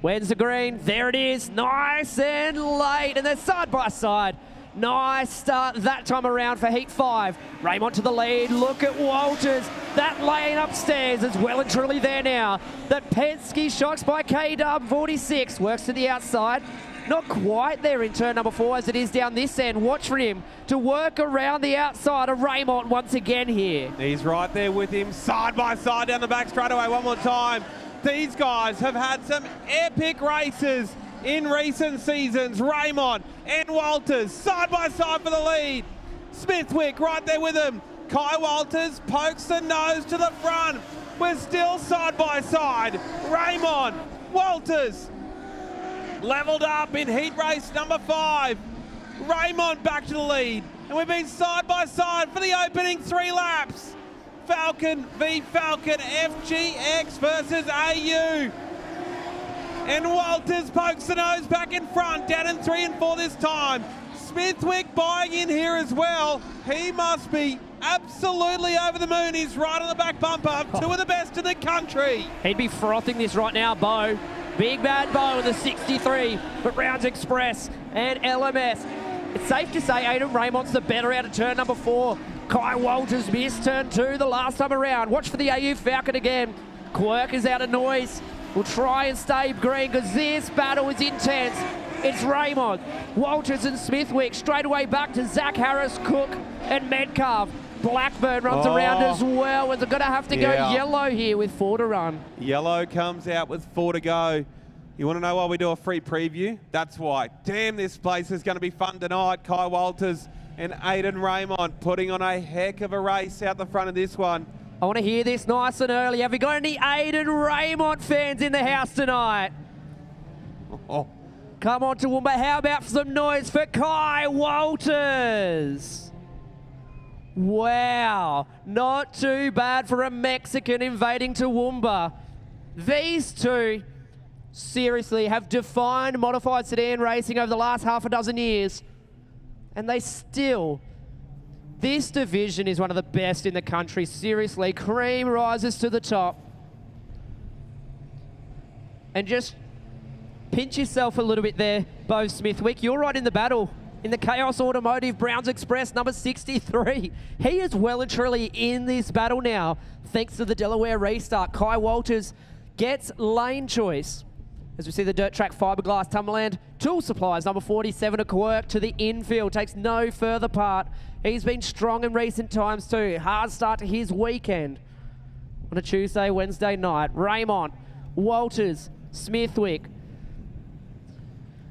S2: When's the green? There it is. Nice and late. And they're side by side. Nice start that time around for Heat 5. Raymond to the lead. Look at Walters. That lane upstairs is well and truly there now. That Penske shocks by K-Dub 46. Works to the outside. Not quite there in turn number 4 as it is down this end. Watch for him to work around the outside of Raymond once again here.
S1: He's right there with him, side by side down the back straightaway one more time. These guys have had some epic races in recent seasons. Raymond and Walters side by side for the lead. Smithwick right there with him. Kai Walters pokes the nose to the front. We're still side by side. Raymond, Walters, leveled up in heat race number 5. Raymond back to the lead. And we've been side by side for the opening 3 laps. Falcon v Falcon, FGX versus AU. And Walters pokes the nose back in front, down in 3 and 4 this time. Smithwick buying in here as well. He must be absolutely over the moon. He's right on the back bumper. 2 of the best in the country.
S2: He'd be frothing this right now, Bo. Big bad Bo in the 63, but Rounds Express and LMS. It's safe to say Aidan Raymond's the better out of turn number 4. Kai Walters missed turn 2 the last time around. Watch for the AU Falcon again. Quirk is out of noise. We'll try and stay green because this battle is intense. It's Raymond, Walters and Smithwick. Straight away back to Zach Harris, Cook and Metcalf. Blackburn runs around as well. We're going to have to go yellow here with 4 to run.
S1: Yellow comes out with 4 to go. You want to know why we do a free preview? That's why. Damn, this place is going to be fun tonight. Kai Walters and Aidan Raymond putting on a heck of a race out the front of this one.
S2: I want to hear this nice and early. Have we got any Aidan Raymond fans in the house tonight?
S1: Oh.
S2: Come on, Toowoomba. How about some noise for Kai Walters? Wow. Not too bad for a Mexican invading Toowoomba. These two seriously have defined modified sedan racing over the last half a dozen years. And they still, this division is one of the best in the country. Seriously, cream rises to the top. And just pinch yourself a little bit there, Bo Smithwick. You're right in the battle. In the Chaos Automotive Browns Express, number 63. He is well and truly in this battle now, thanks to the Delaware restart. Kai Walters gets lane choice. As we see the dirt track fiberglass Tumberland tool supplies, number 47 a Quirk to the infield, takes no further part. He's been strong in recent times too. Hard start to his weekend on a Tuesday, Wednesday night. Raymond, Walters, Smithwick.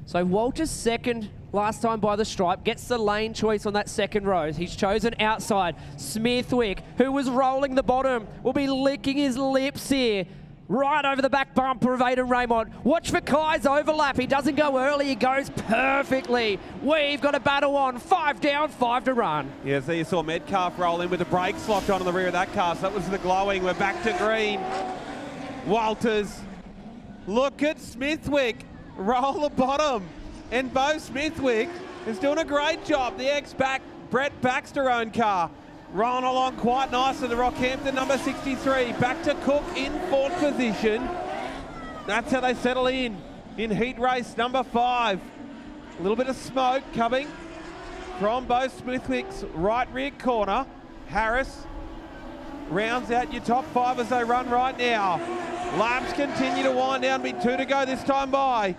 S2: So Walters second last time by the stripe, gets the lane choice on that second row. He's chosen outside. Smithwick, who was rolling the bottom, will be licking his lips here. Right over the back bumper of Aidan Raymond. Watch for Kai's overlap. He doesn't go early, he goes perfectly. We've got a battle on. 5 down, 5 to run.
S1: Yeah, so you saw Metcalf roll in with the brakes locked on the rear of that car. So that was the glowing. We're back to green. Walters. Look at Smithwick. Roll the bottom. And Bo Smithwick is doing a great job. The Brett Baxter owned car. Rolling along quite nicely. The Rockhampton number 63. Back to Cook in 4th position. That's how they settle in heat race number 5. A little bit of smoke coming from Bo Smithwick's right rear corner. Harris rounds out your top 5 as they run right now. Laps continue to wind down. Be 2 to go this time by.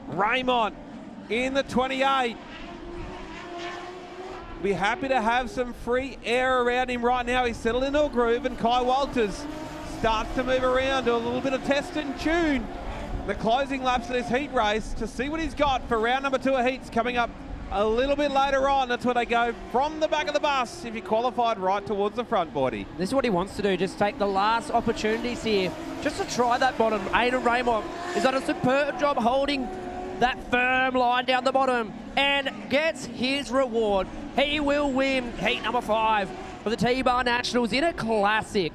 S1: Raymond in the 28. Be happy to have some free air around him right now. He's settled into a groove, and Kai Walters starts to move around, do a little bit of test and tune. The closing laps of this heat race to see what he's got for round number 2 of heats coming up a little bit later on. That's where they go from the back of the bus if you qualified right towards the front body.
S2: This is what he wants to do, just take the last opportunities here, just to try that bottom. Aidan Raymond has done a superb job holding that firm line down the bottom and gets his reward. He will win heat number 5 for the T-Bar Nationals in a classic.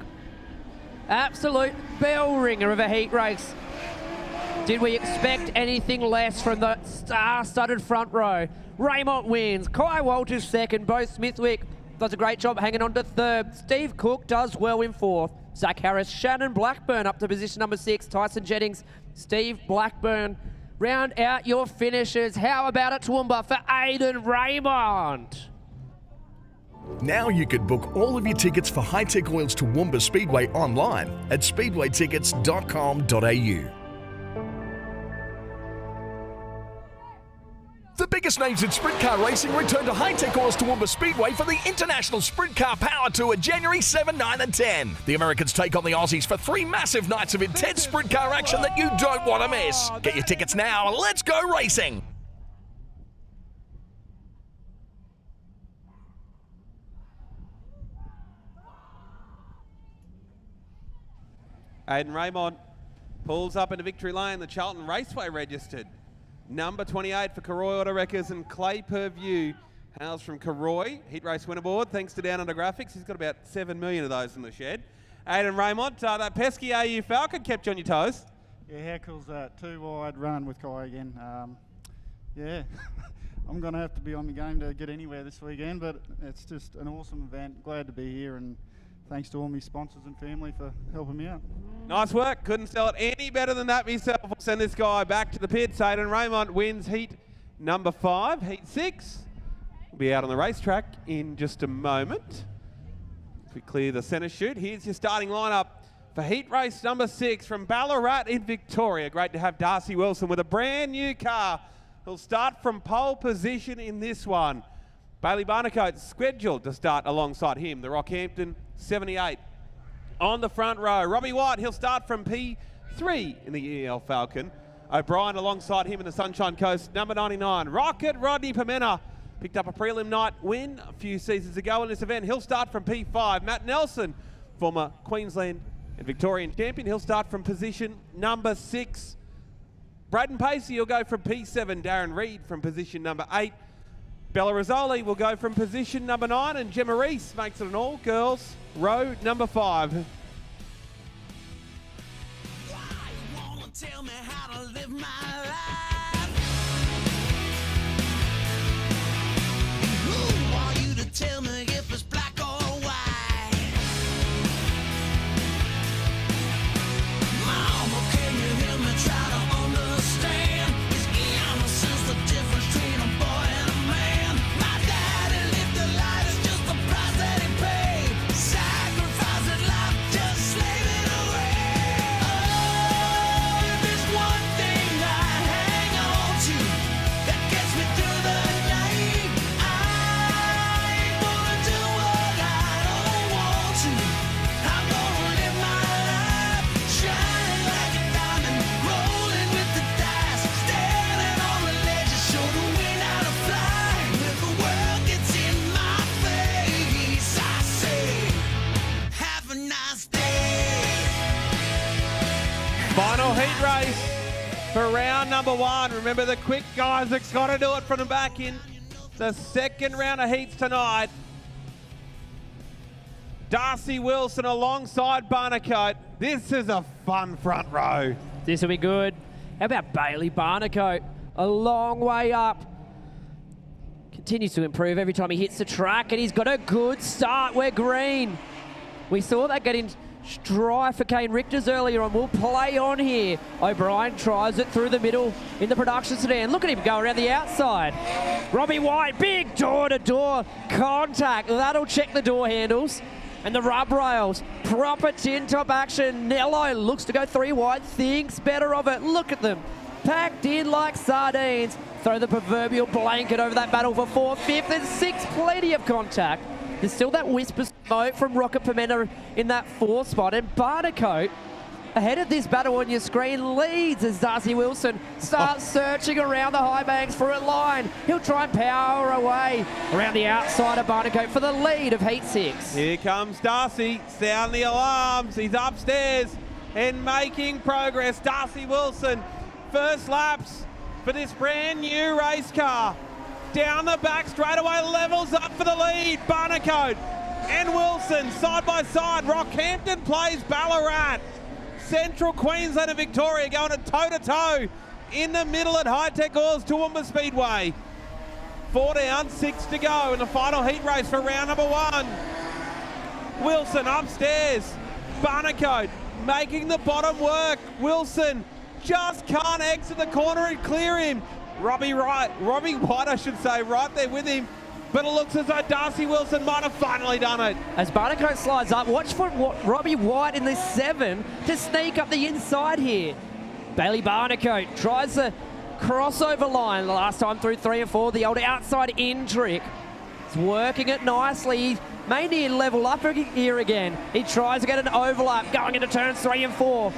S2: Absolute bell ringer of a heat race. Did we expect anything less from the star-studded front row? Raymond wins, Kai Walters second, Bo Smithwick does a great job hanging on to third. Steve Cook does well in fourth. Zach Harris, Shannon Blackburn up to position number 6. Tyson Jennings, Steve Blackburn. Round out your finishers. How about it, Toowoomba, for Aidan Raymond?
S16: Now you could book all of your tickets for High-Tech Oil's Toowoomba Speedway online at speedwaytickets.com.au. The biggest names in sprint car racing return to High-Tech Oil's Toowoomba Speedway for the International Sprint Car Power Tour January 7, 9 and 10. The Americans take on the Aussies for 3 massive nights of intense sprint car action that you don't want to miss. Get your tickets now and let's go racing!
S1: Aidan Raymond pulls up into victory lane, the Charlton Raceway registered. Number 28 for Karoi Auto Wreckers and Clay Purview hails from Karoi. Heat race winner board, thanks to Down Under Graphics. He's got about 7 million of those in the shed. Aidan Raymond, that pesky AU Falcon kept you on your toes.
S17: Yeah, how cool's that? 2 wide run with Kai again. Yeah, I'm going to have to be on the game to get anywhere this weekend, but it's just an awesome event. Glad to be here, and thanks to all my sponsors and family for helping me out.
S1: Nice work. Couldn't sell it any better than that myself. We'll send this guy back to the pits. Aidan Raymond wins heat number 5. Heat 6 will be out on the racetrack in just a moment. As we clear the centre chute, here's your starting lineup for heat race number 6 from Ballarat in Victoria. Great to have Darcy Wilson with a brand new car. He'll start from pole position in this one. Bailey Barnacote scheduled to start alongside him, the Rockhampton 78. On the front row, Robbie White, he'll start from P3 in the EL Falcon. O'Brien alongside him in the Sunshine Coast, number 99. Rocket Rodney Pimenta picked up a prelim night win a few seasons ago in this event. He'll start from P5. Matt Nelson, former Queensland and Victorian champion, he'll start from position number 6. Braden Pacey will go from P7. Darren Reed from position number 8. Bella Rizzoli will go from position number 9, and Gemma Reese makes it an all-girls row number 5.
S6: Tell me how to live my life. Who are you to tell me if it's black or white? Mama, can you hear me try to understand? Is innocence the difference between a boy and a man? My daddy lived a life, it's just the price that he paid. Sacrifice his life, just slave it away.
S1: Final heat race for round number 1. Remember, the quick guys that's got to do it from the back in the second round of heats tonight. Darcy Wilson alongside Barnacote. This is a fun front row.
S2: This will be good. How about Bailey Barnacote? A long way up. Continues to improve every time he hits the track, and he's got a good start. We're green. We saw that get in strife for Kane Richters earlier on. We'll play on here. O'Brien tries it through the middle in the production sedan. Look at him go around the outside. Robbie White, big door-to-door contact. That'll check the door handles. And the rub rails, proper tin top action. Nello looks to go 3 wide, thinks better of it. Look at them, packed in like sardines. Throw the proverbial blanket over that battle for 4th, 5th and 6th. Plenty of contact. There's still that whisper smoke from Rocket Pimenta in that 4th spot. And Barnacote, ahead of this battle on your screen, leads as Darcy Wilson starts searching around the high banks for a line. He'll try and power away around the outside of Barnacote for the lead of Heat 6.
S1: Here comes Darcy. Sound the alarms. He's upstairs and making progress. Darcy Wilson, first laps for this brand new race car. Down the back straight away, levels up for the lead. Barnacote and Wilson side by side. Rockhampton plays Ballarat. Central Queensland and Victoria going toe-to-toe in the middle at High-Tech Oils Toowoomba Speedway. 4 down, 6 to go in the final heat race for round number 1. Wilson upstairs. Barnacote making the bottom work. Wilson just can't exit the corner and clear him. Robbie White, I should say, right there with him. But it looks as though Darcy Wilson might have finally done it.
S2: As Barnacote slides up, watch for Robbie White in the 7 to sneak up the inside here. Bailey Barnacote tries the crossover line the last time through 3 and 4. The old outside in trick. He's working it nicely. He may need to level up here again. He tries to get an overlap going into turns 3 and 4.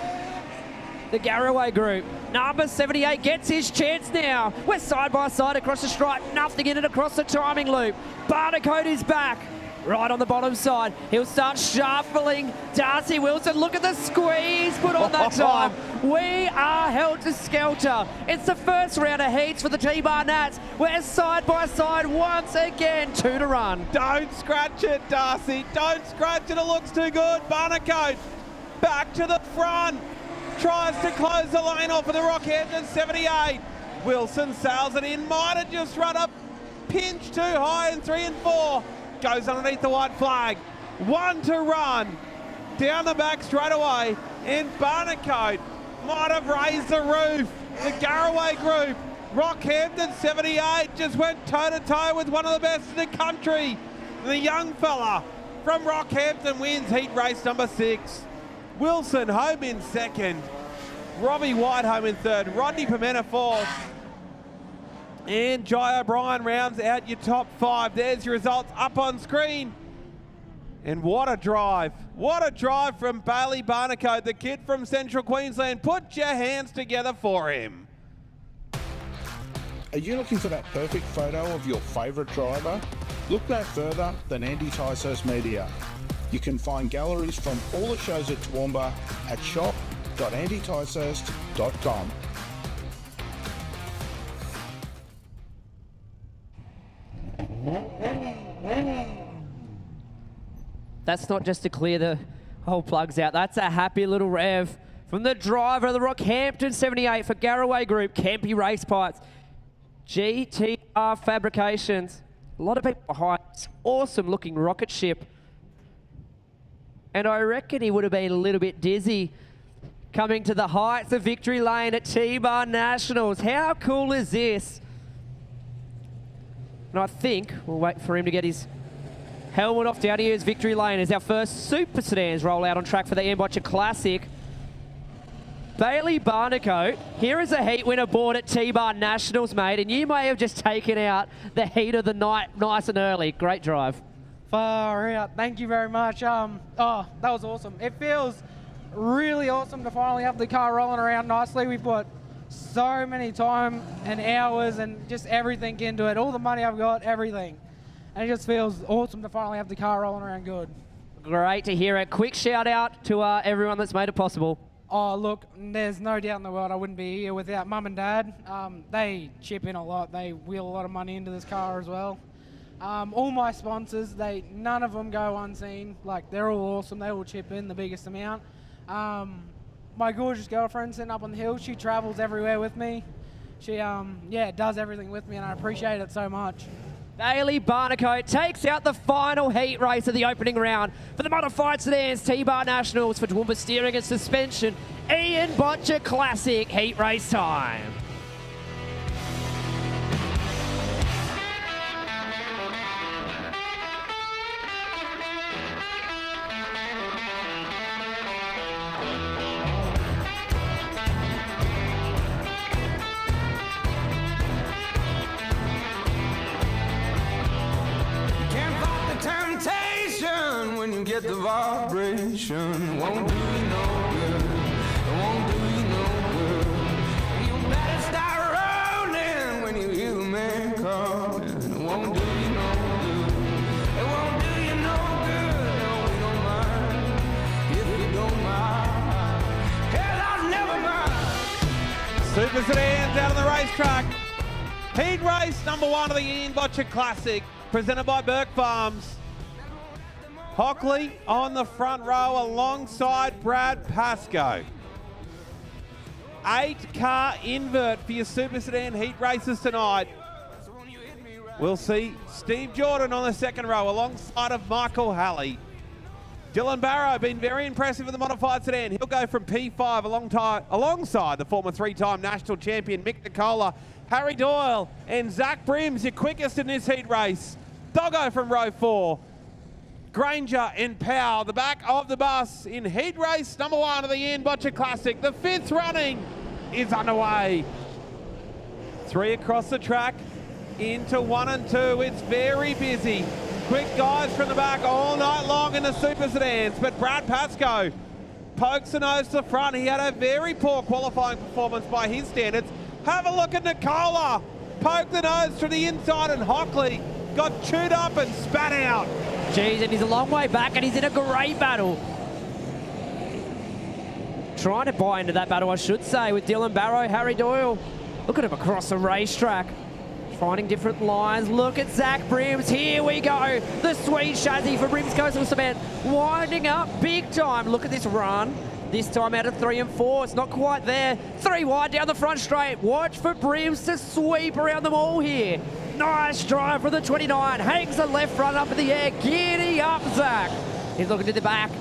S2: The Garraway group. Number 78 gets his chance now. We're side by side across the stripe. Nothing in it across the timing loop. Barnacote is back. Right on the bottom side. He'll start shuffling. Darcy Wilson, look at the squeeze put on that time. We are helter-skelter. It's the first round of heats for the T-Bar Nats. We're side by side once again. 2 to run.
S1: Don't scratch it, Darcy. Don't scratch it. It looks too good. Barnacote back to the front. Tries to close the lane off of the Rockhampton 78. Wilson sails it in. Might have just run a pinch too high in 3 and 4. Goes underneath the white flag. 1 to run. Down the back straight away. And Barnacote might have raised the roof. The Garraway group. Rockhampton 78 just went toe-to-toe with one of the best in the country. The young fella from Rockhampton wins heat race number 6. Wilson home in 2nd. Robbie White home in 3rd. Rodney Pimenta 4th. And Jai O'Brien rounds out your top 5. There's your results up on screen. And what a drive. What a drive from Bailey Barnacote, the kid from Central Queensland. Put your hands together for him.
S18: Are you looking for that perfect photo of your favourite driver? Look no further than Andy Tyso's Media. You can find galleries from all the shows at Toowoomba at shop.andytysehurst.com.
S2: That's not just to clear the whole plugs out. That's a happy little rev from the driver of the Rockhampton 78 for Garraway Group, Kempy Race Pipes, GTR Fabrications. A lot of people behind this awesome looking rocket ship. And I reckon he would have been a little bit dizzy coming to the heights of victory lane at T-Bar Nationals. How cool is this? And I think we'll wait for him to get his helmet off down here as victory lane as our first Super Sedans roll out on track for the Boettcher Classic. Bailey Barnacote, here is a heat win aboard at T-Bar Nationals, mate, and you may have just taken out the heat of the night nice and early. Great drive.
S19: Far out. Thank you very much. Oh, that was awesome. It feels really awesome to finally have the car rolling around nicely. We put so many time and hours and just everything into it. All the money I've got, everything. And it just feels awesome to finally have the car rolling around good.
S2: Great to hear. A quick shout out to everyone that's made it possible.
S19: Oh, look, there's no doubt in the world I wouldn't be here without Mum and Dad. They chip in a lot. They wheel a lot of money into this car as well. All my sponsors, none of them go unseen. Like, they're all awesome. They all chip in the biggest amount. My gorgeous girlfriend sitting up on the hill, she travels everywhere with me. She, does everything with me, and I appreciate it so much.
S2: Bailey Barnacote takes out the final heat race of the opening round for the modified sedans T-Bar Nationals for Toowoomba Steering and Suspension. Boettcher Classic heat race time.
S6: When you get the vibration, won't do you no good. It won't do you no good. You better start rolling when you hear the man calling. It won't do you no good. It won't do you no good. No, we don't mind if you don't mind. Hell, I'll never mind.
S1: Super Sedans out on the racetrack. Heat race number 1 of the Boettcher Classic, presented by Burke Farms. Hockley on the front row alongside Brad Pascoe. 8-car invert for your Super Sedan heat races tonight. We'll see Steve Jordan on the second row alongside of Michael Halley. Dylan Barrow been very impressive in the modified sedan. He'll go from P5 alongside the former three-time national champion Mick Nicola, Harry Doyle and Zach Brims, your quickest in this heat race. Doggo from row 4. Granger and Powell, the back of the bus in heat race number 1 of the Ian Boettcher Classic. The 5th running is underway. 3 across the track into 1 and 2. It's very busy. Quick guys from the back all night long in the Super Sedans, but Brad Pascoe pokes the nose to the front. He had a very poor qualifying performance by his standards. Have a look at Nicola. Poke the nose to the inside, and Hockley got chewed up and spat out.
S2: Jeez, and he's a long way back, and he's in a great battle. Trying to buy into that battle, I should say, with Dylan Barrow, Harry Doyle. Look at him across the racetrack. Finding different lines. Look at Zach Brims. Here we go. The sweet chassis for Brims Coastal Cement. Winding up big time. Look at this run. This time out of 3 and 4. It's not quite there. 3 wide down the front straight. Watch for Brims to sweep around them all here. Nice drive from the 29. Hangs the left front up in the air. Giddy up, Zach. He's looking to the back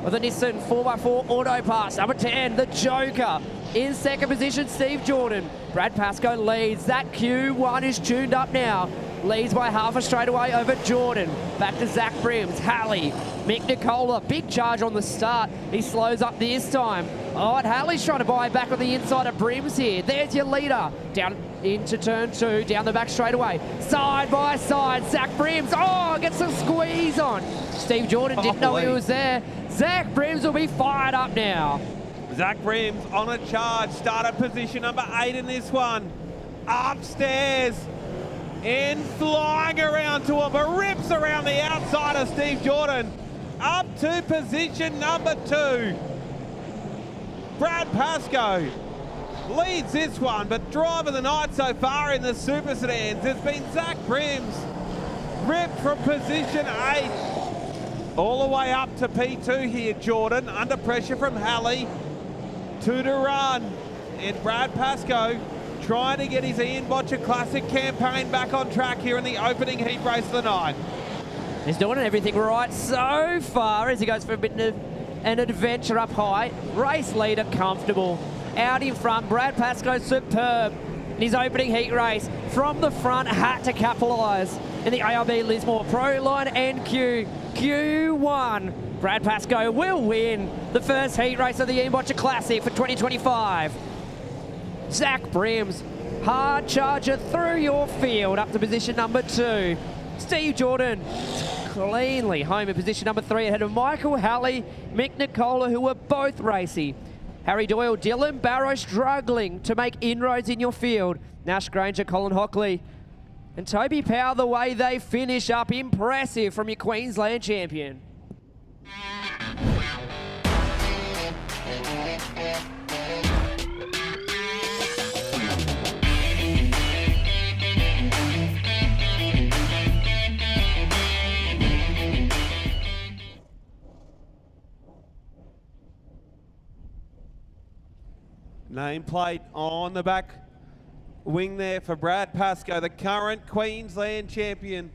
S2: of the Nissan 4x4 Auto Pass. Number 10, the Joker. In second position, Steve Jordan. Brad Pascoe leads. That Q1 is tuned up now. Leads by half a straightaway over Jordan. Back to Zach Brims. Halley. Mick Nicola. Big charge on the start. He slows up this time. Oh, and Halley's trying to buy back on the inside of Brims here. There's your leader. Down into turn 2. Down the back straightaway. Side by side. Zach Brims. Oh, gets a squeeze on. Steve Jordan didn't know he was there. Zach Brims will be fired up now.
S1: Zach Brims on a charge. Starter position number 8 in this one. Upstairs and flying around to him. But rips around the outside of Steve Jordan. Up to position number 2. Brad Pascoe leads this one, but driver of the night so far in the Super Sedans has been Zach Brims. Ripped from position 8. All the way up to P2 here, Jordan. Under pressure from Halley. 2 to run. And Brad Pascoe trying to get his Ian Boettcher Classic campaign back on track here in the opening heat race of the night.
S2: He's doing everything right so far as he goes for a bit of an adventure up high. Race leader comfortable. Out in front, Brad Pascoe superb in his opening heat race. From the front, had to capitalise in the ARB Lismore Pro Line and Q1. Brad Pascoe will win the first heat race of the Ian Boettcher Classic for 2025. Zach Brims, hard charger through your field up to position number 2. Steve Jordan cleanly home in position number 3 ahead of Michael Halley, Mick Nicola, who were both racy. Harry Doyle, Dylan Barrow struggling to make inroads in your field. Nash Granger, Colin Hockley, and Toby Powell, the way they finish up. Impressive from your Queensland champion.
S1: Nameplate on the back wing there for Brad Pascoe, the current Queensland champion.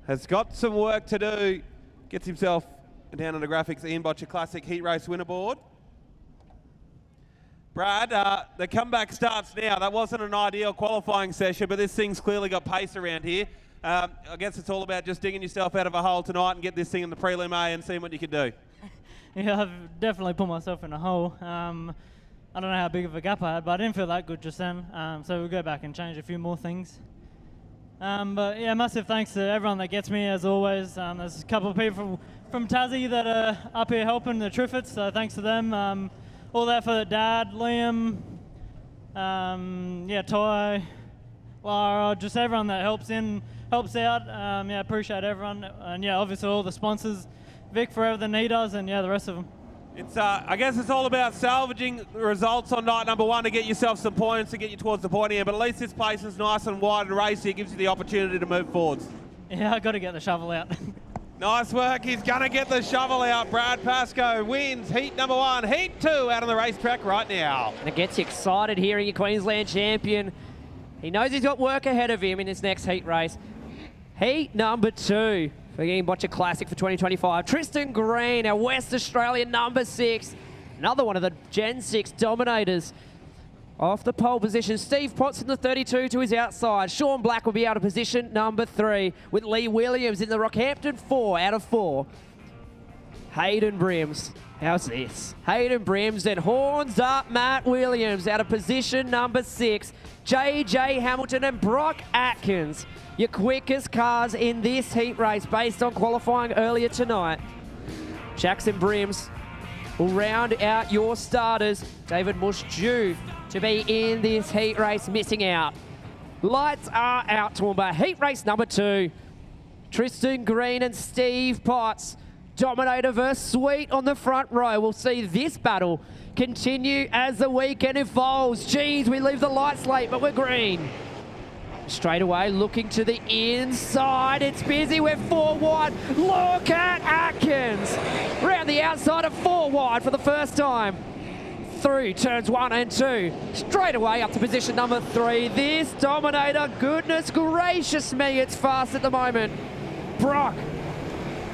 S1: Has got some work to do. Gets himself down on the graphics, Ian Boettcher Classic Heat Race winner board. Brad, the comeback starts now. That wasn't an ideal qualifying session, but this thing's clearly got pace around here. I guess it's all about just digging yourself out of a hole tonight and get this thing in the prelim A and seeing what you can do.
S13: Yeah, I've definitely put myself in a hole. I don't know how big of a gap I had, but I didn't feel that good just then. So we'll go back and change a few more things. But yeah, massive thanks to everyone that gets me, as always. There's a couple of people from Tassie that are up here helping the Triffids, so thanks to them. All that for Dad, Liam, yeah, Ty, Lara, just everyone that helps out. Yeah, appreciate everyone. And yeah, obviously all the sponsors, Vic for everything he does, and yeah, the rest of them.
S1: It's, I guess it's all about salvaging the results on night number 1 to get yourself some points to get you towards the point here, but at least this place is nice and wide and racy. It gives you the opportunity to move forwards.
S13: Yeah, I got to get the shovel out.
S1: Nice work. He's going to get the shovel out. Brad Pascoe wins heat number 1. Heat 2 out on the racetrack right now.
S2: And it gets you excited hearing your Queensland champion. He knows he's got work ahead of him in his next heat race. Heat number 2 for the Boettcher Classic for 2025. Tristan Green, our West Australian number 6. Another one of the Gen 6 dominators. Off the pole position, Steve Potts in the 32 to his outside. Sean Black will be out of position number 3 with Lee Williams in the Rockhampton 4 out of 4. Hayden Brims, how's this? Hayden Brims then horns up Matt Williams out of position number 6. JJ Hamilton and Brock Atkins, your quickest cars in this heat race based on qualifying earlier tonight. Jackson Brims will round out your starters. David Mush due to be in this heat race, missing out. Lights are out, Toowoomba. Heat race number 2. Tristan Green and Steve Potts. Dominator versus Sweet on the front row. We'll see this battle continue as the weekend evolves. Geez, we leave the lights late, but we're green. Straight away, looking to the inside. It's busy. We're 4 wide. Look at Atkins. Round the outside of 4 wide for the first time. Through turns 1 and 2. Straight away up to position number 3. This Dominator, goodness gracious me, it's fast at the moment. Brock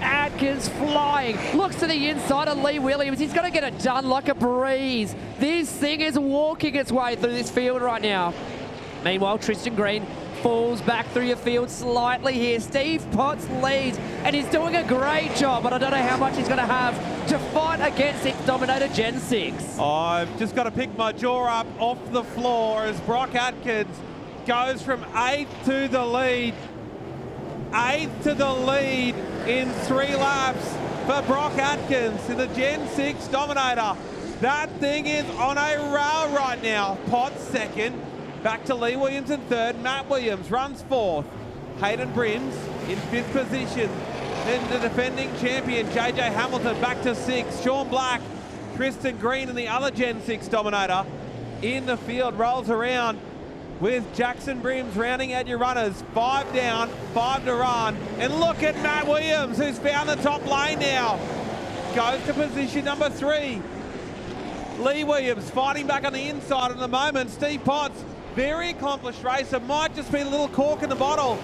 S2: Atkins flying. Looks to the inside of Lee Williams. He's going to get it done like a breeze. This thing is walking its way through this field right now. Meanwhile, Tristan Green falls back through your field slightly here. Steve Potts leads, and he's doing a great job, but I don't know how much he's going to have to fight against its Dominator Gen 6.
S1: I've just got to pick my jaw up off the floor as Brock Atkins goes from 8th to the lead. 8th to the lead in 3 laps for Brock Atkins in the Gen 6 Dominator. That thing is on a rail right now. Potts 2nd. Back to Lee Williams in 3rd. Matt Williams runs 4th. Hayden Brims in 5th position. Then the defending champion, JJ Hamilton, back to 6th. Sean Black, Tristan Green and the other Gen 6 Dominator in the field. Rolls around with Jackson Brims rounding out your runners. 5 down, 5 to run. And look at Matt Williams, who's found the top lane now. Goes to position number 3. Lee Williams fighting back on the inside at the moment. Steve Potts, very accomplished racer. Might just be a little cork in the bottle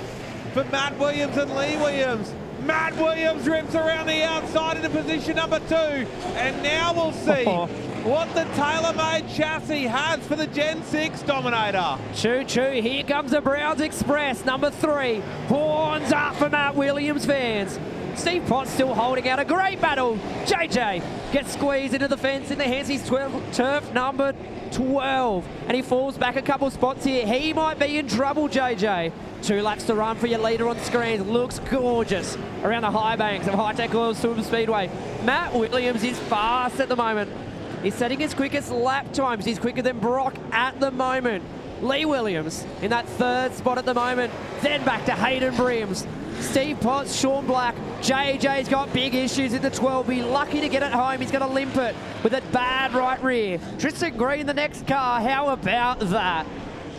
S1: for Matt Williams and Lee Williams. Matt Williams rips around the outside into position number 2. And now we'll see what the tailor-made chassis has for the Gen 6 Dominator.
S2: Choo-choo, here comes the Browns Express, number 3. Horns up for Matt Williams fans. Steve Potts still holding out a great battle. JJ gets squeezed into the fence in the Hensley's turf number 12. And he falls back a couple spots here. He might be in trouble, JJ. 2 laps to run for your leader on screen. Looks gorgeous around the high banks of High-Tech Oils TOOWOOMBA Speedway. Matt Williams is fast at the moment. He's setting his quickest lap times. He's quicker than Brock at the moment. Lee Williams in that 3rd spot at the moment. Then back to Hayden Brims. Steve Potts, Sean Black. JJ's got big issues in the 12. Be lucky to get it home. He's going to limp it with a bad right rear. Tristan Green, the next car. How about that?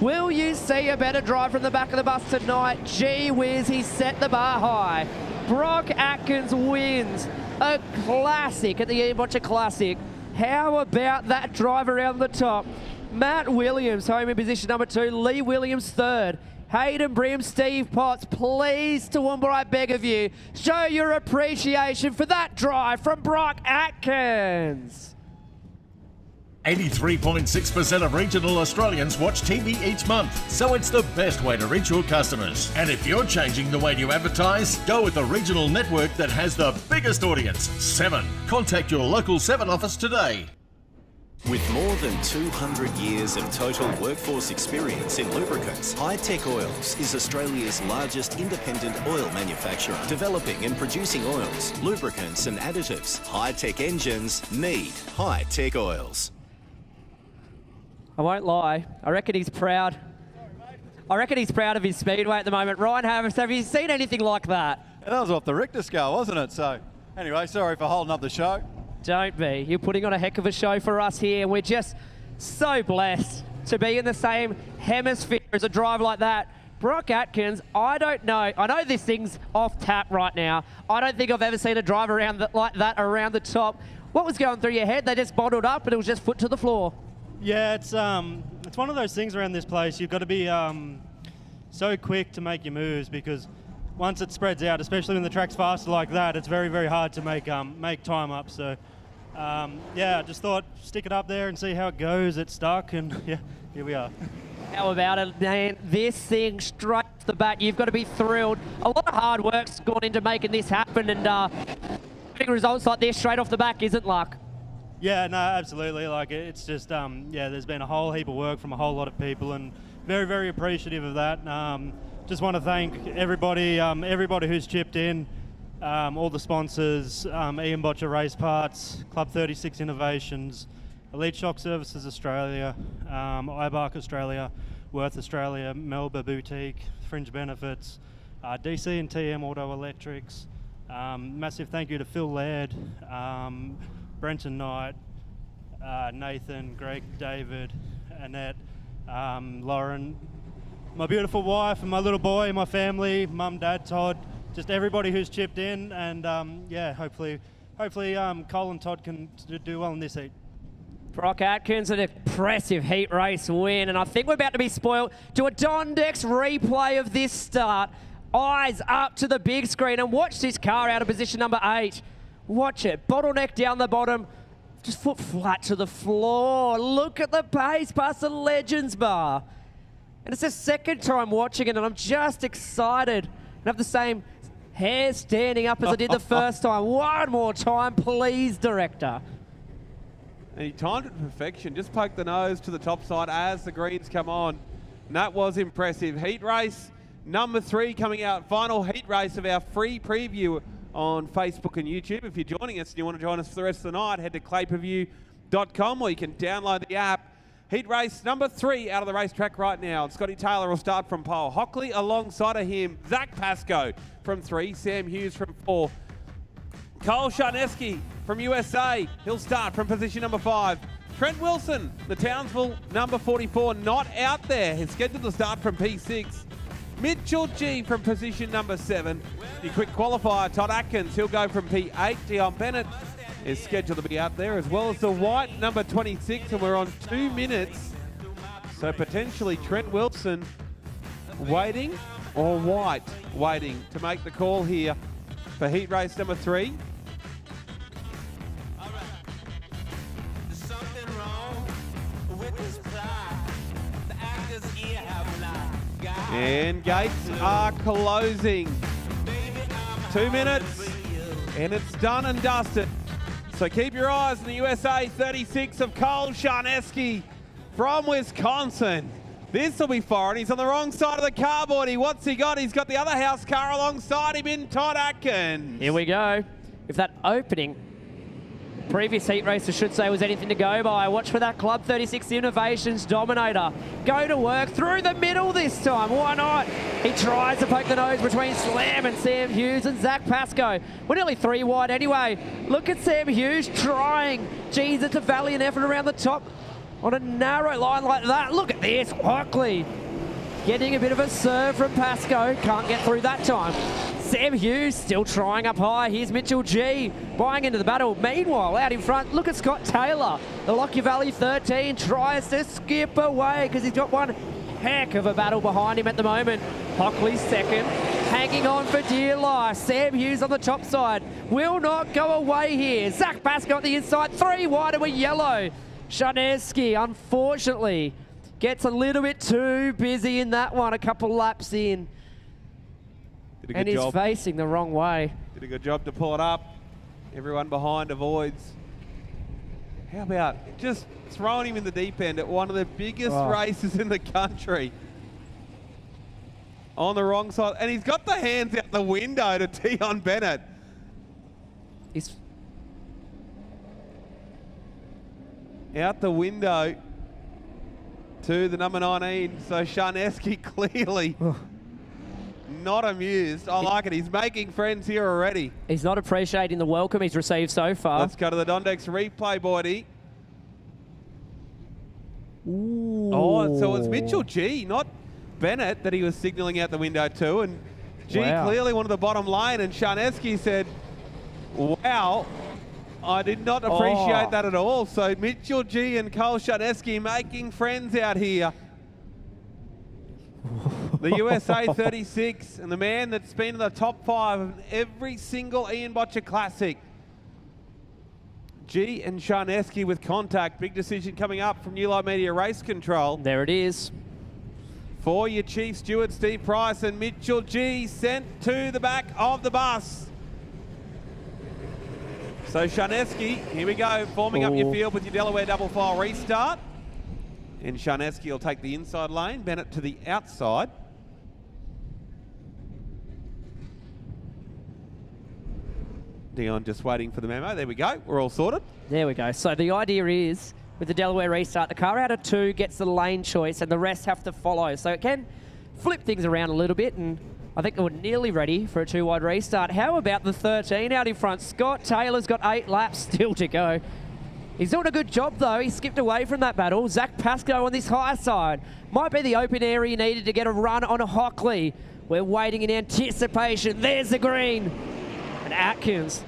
S2: Will you see a better drive from the back of the bus tonight? Gee whiz, he set the bar high. Brock Atkins wins a classic at the Boettcher Classic. How about that drive around the top? Matt Williams home in position number 2. Lee Williams 3rd. Hayden Brim, Steve Potts, please, Toowoomba, I beg of you, show your appreciation for that drive from Brock Atkins.
S4: 83.6% of regional Australians watch TV each month, so it's the best way to reach your customers. And if you're changing the way you advertise, go with the regional network that has the biggest audience, 7. Contact your local 7 office today.
S20: With more than 200 years of total workforce experience in lubricants, High-Tech Oils is Australia's largest independent oil manufacturer, developing and producing oils, lubricants and additives. High-Tech engines need High-Tech Oils.
S2: I won't lie, I reckon he's proud. I reckon he's proud of his speedway at the moment. Ryan Harris, have you seen anything like that?
S21: Yeah, that was off the Richter scale, wasn't it? So, anyway, sorry for holding up the show.
S2: Don't be. You're putting on a heck of a show for us here. We're just so blessed to be in the same hemisphere as a driver like that. Brock Atkins, I don't know. I know this thing's off tap right now. I don't think I've ever seen a drive around like that around the top. What was going through your head? They just bottled up and it was just foot to the floor.
S3: Yeah, it's one of those things around this place. You've got to be so quick to make your moves, because once it spreads out, especially when the track's faster like that, it's very, very hard to make time up. So, yeah, I just thought stick it up there and see how it goes. It stuck, and yeah, here we are.
S2: How about it, man? This thing straight off the bat, you've got to be thrilled. A lot of hard work's gone into making this happen, and big results like this straight off the back isn't luck.
S3: Yeah, no, absolutely. Like, it's just, yeah, there's been a whole heap of work from a whole lot of people, and very, very appreciative of that. Just want to thank everybody, everybody who's chipped in, all the sponsors, Ian Boettcher Race Parts, Club 36 Innovations, Elite Shock Services Australia, iBark Australia, Worth Australia, Melba Boutique, Fringe Benefits, DC and TM Auto Electrics. Massive thank you to Phil Laird, Brenton Knight, Nathan, Greg, David, Annette, Lauren, my beautiful wife and my little boy, my family, Mum, Dad, Todd, just everybody who's chipped in, and yeah, hopefully Cole and Todd can do well in this heat.
S2: Brock Atkins, an impressive heat race win, and I think we're about to be spoiled to a Dondex replay of this start. Eyes up to the big screen and watch this car out of position number 8. Watch it, bottleneck down the bottom, just foot flat to the floor. Look at the pace past the Legends bar. And it's the second time watching it, and I'm just excited. And have the same hair standing up as I did the first time. One more time, please, director.
S1: And he timed it to perfection. Just poked the nose to the top side as the greens come on. And that was impressive. Heat race number 3 coming out. Final heat race of our free preview on Facebook and YouTube. If you're joining us and you want to join us for the rest of the night, head to clayperview.com, or you can download the app. Heat race number 3 out of the racetrack right now. And Scotty Taylor will start from pole. Hockley alongside of him. Zach Pascoe from 3. Sam Hughes from 4. Cole Sharneski from USA. He'll start from position number 5. Trent Wilson, the Townsville number 44, not out there. He's scheduled to start from P6. Mitchell G from position number 7. The quick qualifier, Todd Atkins, he'll go from P8. Dion Bennett is scheduled to be out there, as well as the white number 26, and we're on 2 minutes. So potentially Trent Wilson waiting, or White waiting to make the call here for heat race number 3. And gates are closing. 2 minutes, and it's done and dusted. So keep your eyes on the USA 36 of Cole Sharneski from Wisconsin. This will be foreign. He's on the wrong side of the carboard. What's he got? He's got the other house car alongside him in Todd Atkins.
S2: Here we go. If that opening previous heat race, I should say, was anything to go by, watch for that Club 36 Innovations Dominator. Go to work through the middle this time. Why not? He tries to poke the nose between Slam and Sam Hughes and Zach Pascoe. We're nearly 3 wide anyway. Look at Sam Hughes trying. Geez, it's a valiant effort around the top on a narrow line like that. Look at this. Hockley getting a bit of a serve from Pascoe. Can't get through that time. Sam Hughes still trying up high. Here's Mitchell G buying into the battle. Meanwhile, out in front, look at Scott Taylor. The Lockyer Valley 13 tries to skip away because he's got one heck of a battle behind him at the moment. Hockley's second, hanging on for dear life. Sam Hughes on the top side will not go away here. Zach Pascoe on the inside, 3 wide and we're yellow. Sharneski, unfortunately, gets a little bit too busy in that one, a couple laps in. And he's facing the wrong way.
S1: Did a good job to pull it up. Everyone behind avoids. How about just throwing him in the deep end at one of the biggest races in the country? On the wrong side. And he's got the hands out the window to Dion Bennett.
S2: He's
S1: out the window to the number 19. So Sharneski clearly not amused. I like it. He's making friends here already.
S2: He's not appreciating the welcome he's received so far.
S1: Let's go to the Dondex replay, Boydie. Oh, so it's Mitchell G, not Bennett that he was signalling out the window to, and G clearly wanted the bottom lane, and Sharneski said, wow, I did not appreciate that at all. So Mitchell G and Cole Sharneski making friends out here. The USA 36 and the man that's been in the top 5 of every single Ian Boettcher Classic. G and Sharneski with contact. Big decision coming up from New Light Media Race Control.
S2: There it is.
S1: For your chief steward, Steve Price, and Mitchell G sent to the back of the bus. So Sharneski, here we go, forming up your field with your Delaware double file restart. And Sharneski will take the inside lane, Bennett to the outside. Dion just waiting for the memo. There we go. We're all sorted.
S2: There we go. So the idea is, with the Delaware restart, the car out of 2 gets the lane choice and the rest have to follow. So it can flip things around a little bit, and I think we're nearly ready for a 2-wide restart. How about the 13 out in front? Scott Taylor's got 8 laps still to go. He's doing a good job, though. He skipped away from that battle. Zach Pascoe on this high side. Might be the open area needed to get a run on Hockley. We're waiting in anticipation. There's the green. And Atkins,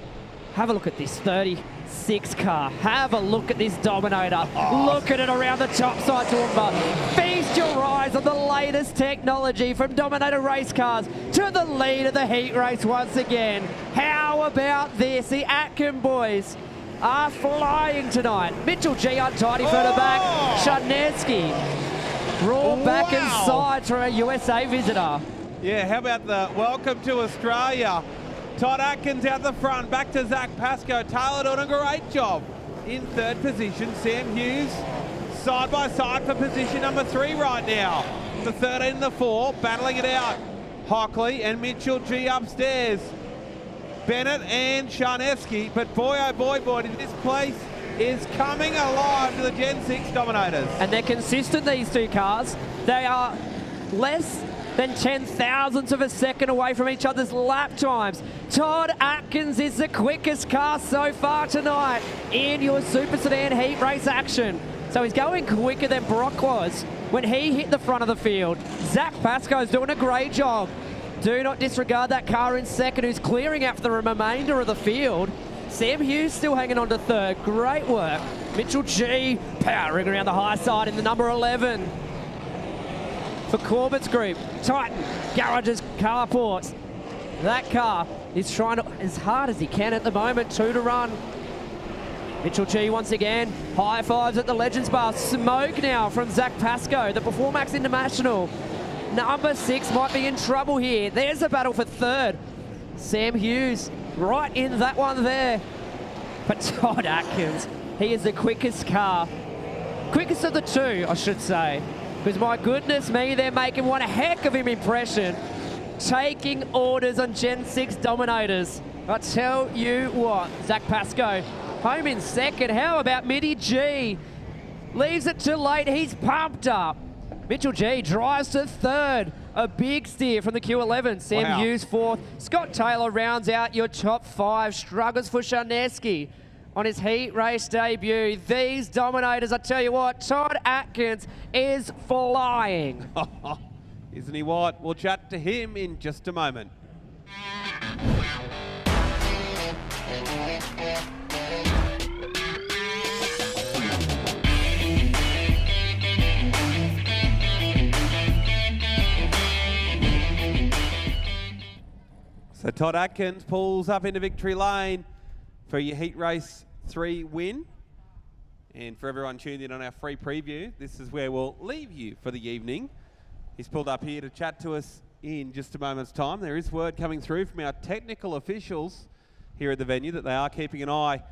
S2: have a look at this 36 car. Have a look at this Dominator. Look at it around the top side, Toowoomba. Feast your eyes on the latest technology from Dominator race cars to the lead of the heat race once again. How about this? The Atkin boys are flying tonight. Mitchell G untidy further back. Sharneski brought back inside for a USA visitor.
S1: Yeah, how about the welcome to Australia? Todd Atkins out the front, back to Zach Pascoe. Taylor doing a great job. In 3rd position, Sam Hughes side by side for position number 3 right now. The 13 and the 4, battling it out. Hockley and Mitchell G upstairs. Bennett and Sharneski, but boy, oh boy, boy, this place is coming alive to the Gen 6 Dominators.
S2: And they're consistent, these 2 cars. They are less than 10,000ths of a second away from each other's lap times. Todd Atkins is the quickest car so far tonight in your Super Sedan heat race action. So he's going quicker than Brock was when he hit the front of the field. Zach Pascoe's doing a great job. Do not disregard that car in 2nd, who's clearing out for the remainder of the field. Sam Hughes still hanging on to 3rd. Great work. Mitchell G powering around the high side in the number 11. For Corbett's group, Titan, Garages, Carports. That car is trying to, as hard as he can at the moment, 2 to run. Mitchell G once again, high fives at the Legends Bar. Smoke now from Zach Pascoe, the Performax International. Number 6 might be in trouble here. There's a battle for 3rd. Sam Hughes right in that one there. But Todd Atkins, he is the quickest car. Quickest of the 2, I should say. Because my goodness me, they're making one heck of an impression. Taking orders on Gen 6 Dominators. I tell you what, Zach Pascoe home in 2nd. How about Mitty G? Leaves it too late, he's pumped up. Mitchell G drives to 3rd. A big steer from the Q11. Sam Hughes 4th. Scott Taylor rounds out your top 5. Struggles for Sharneski on his heat race debut. These Dominators, I tell you what, Todd Atkins is flying.
S1: Isn't he what? We'll chat to him in just a moment. So Todd Atkins pulls up into victory lane for your Heat Race 3 win. And for everyone tuned in on our free preview, this is where we'll leave you for the evening. He's pulled up here to chat to us in just a moment's time. There is word coming through from our technical officials here at the venue that they are keeping an eye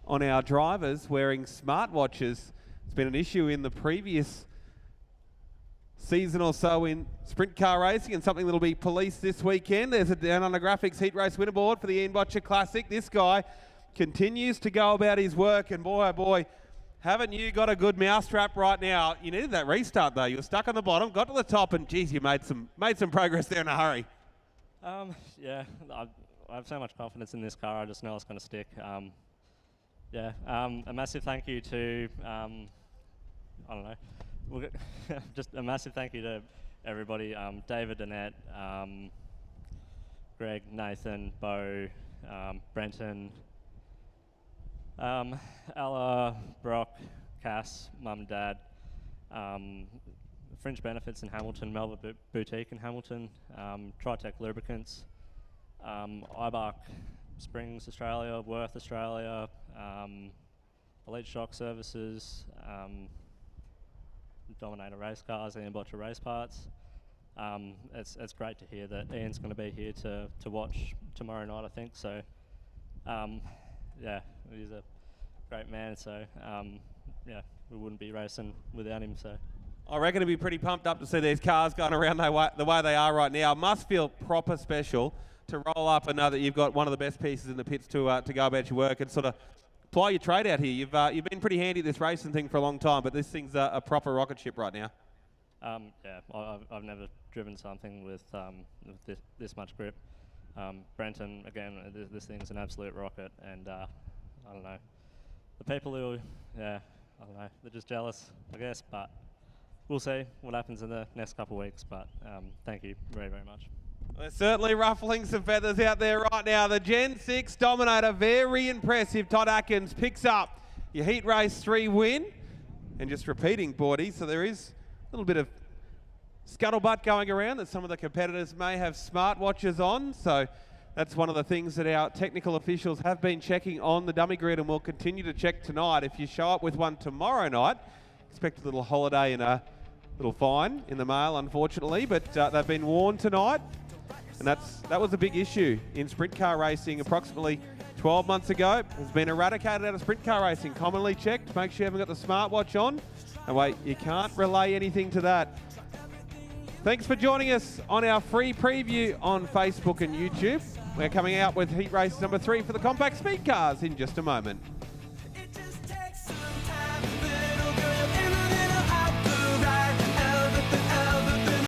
S1: on our drivers wearing smartwatches. It's been an issue in the previous season or so in sprint car racing, and something that'll be policed this weekend. There's a Down Under Graphics Heat Race winner board for the Ian Boettcher Classic. This guy continues to go about his work, and boy, oh boy, haven't you got a good mousetrap right now. You needed that restart though. You were stuck on the bottom, got to the top, and geez, you made some progress there in a hurry.
S5: Yeah, I have so much confidence in this car. I just know it's going to stick. A massive thank you to, just a massive thank you to everybody. David, Annette, Greg, Nathan, Bo, Brenton, Ella, Brock, Cass, Mum and Dad, Fringe Benefits in Hamilton, Melba Boutique in Hamilton, Tritech Lubricants, Ibark Springs Australia, Worth Australia, Elite Shock Services, Dominator Race Cars and Boettcher Race Parts. It's great to hear that Ian's going to be here to watch tomorrow night, I think. So, yeah, he's a great man. So, yeah, we wouldn't be racing without him. So,
S1: I reckon to be pretty pumped up to see these cars going around the way they are right now. It must feel proper special to roll up and know that you've got one of the best pieces in the pits to go about your work and sort of ply your trade out here. You've been pretty handy at this racing thing for a long time, but this thing's a proper rocket ship right now.
S5: Yeah, I've never driven something with this much grip. Brenton, again, this thing's an absolute rocket, and I don't know. The people who, yeah, I don't know, they're just jealous, I guess, but we'll see what happens in the next couple of weeks, but thank you very, very much.
S1: They're certainly ruffling some feathers out there right now. The Gen 6 Dominator, very impressive. Todd Atkins picks up your Heat Race 3 win. And just repeating, Bordy, so there is a little bit of scuttlebutt going around that some of the competitors may have smartwatches on. So that's one of the things that our technical officials have been checking on the dummy grid and will continue to check tonight. If you show up with one tomorrow night, expect a little holiday and a little fine in the mail, unfortunately. But they've been warned tonight. And that was a big issue in sprint car racing approximately 12 months ago. It's been eradicated out of sprint car racing. Commonly checked, make sure you haven't got the smartwatch on. And wait, you can't relay anything to that. Thanks for joining us on our free preview on Facebook and YouTube. We're coming out with Heat Race number 3 for the compact speed cars in just a moment.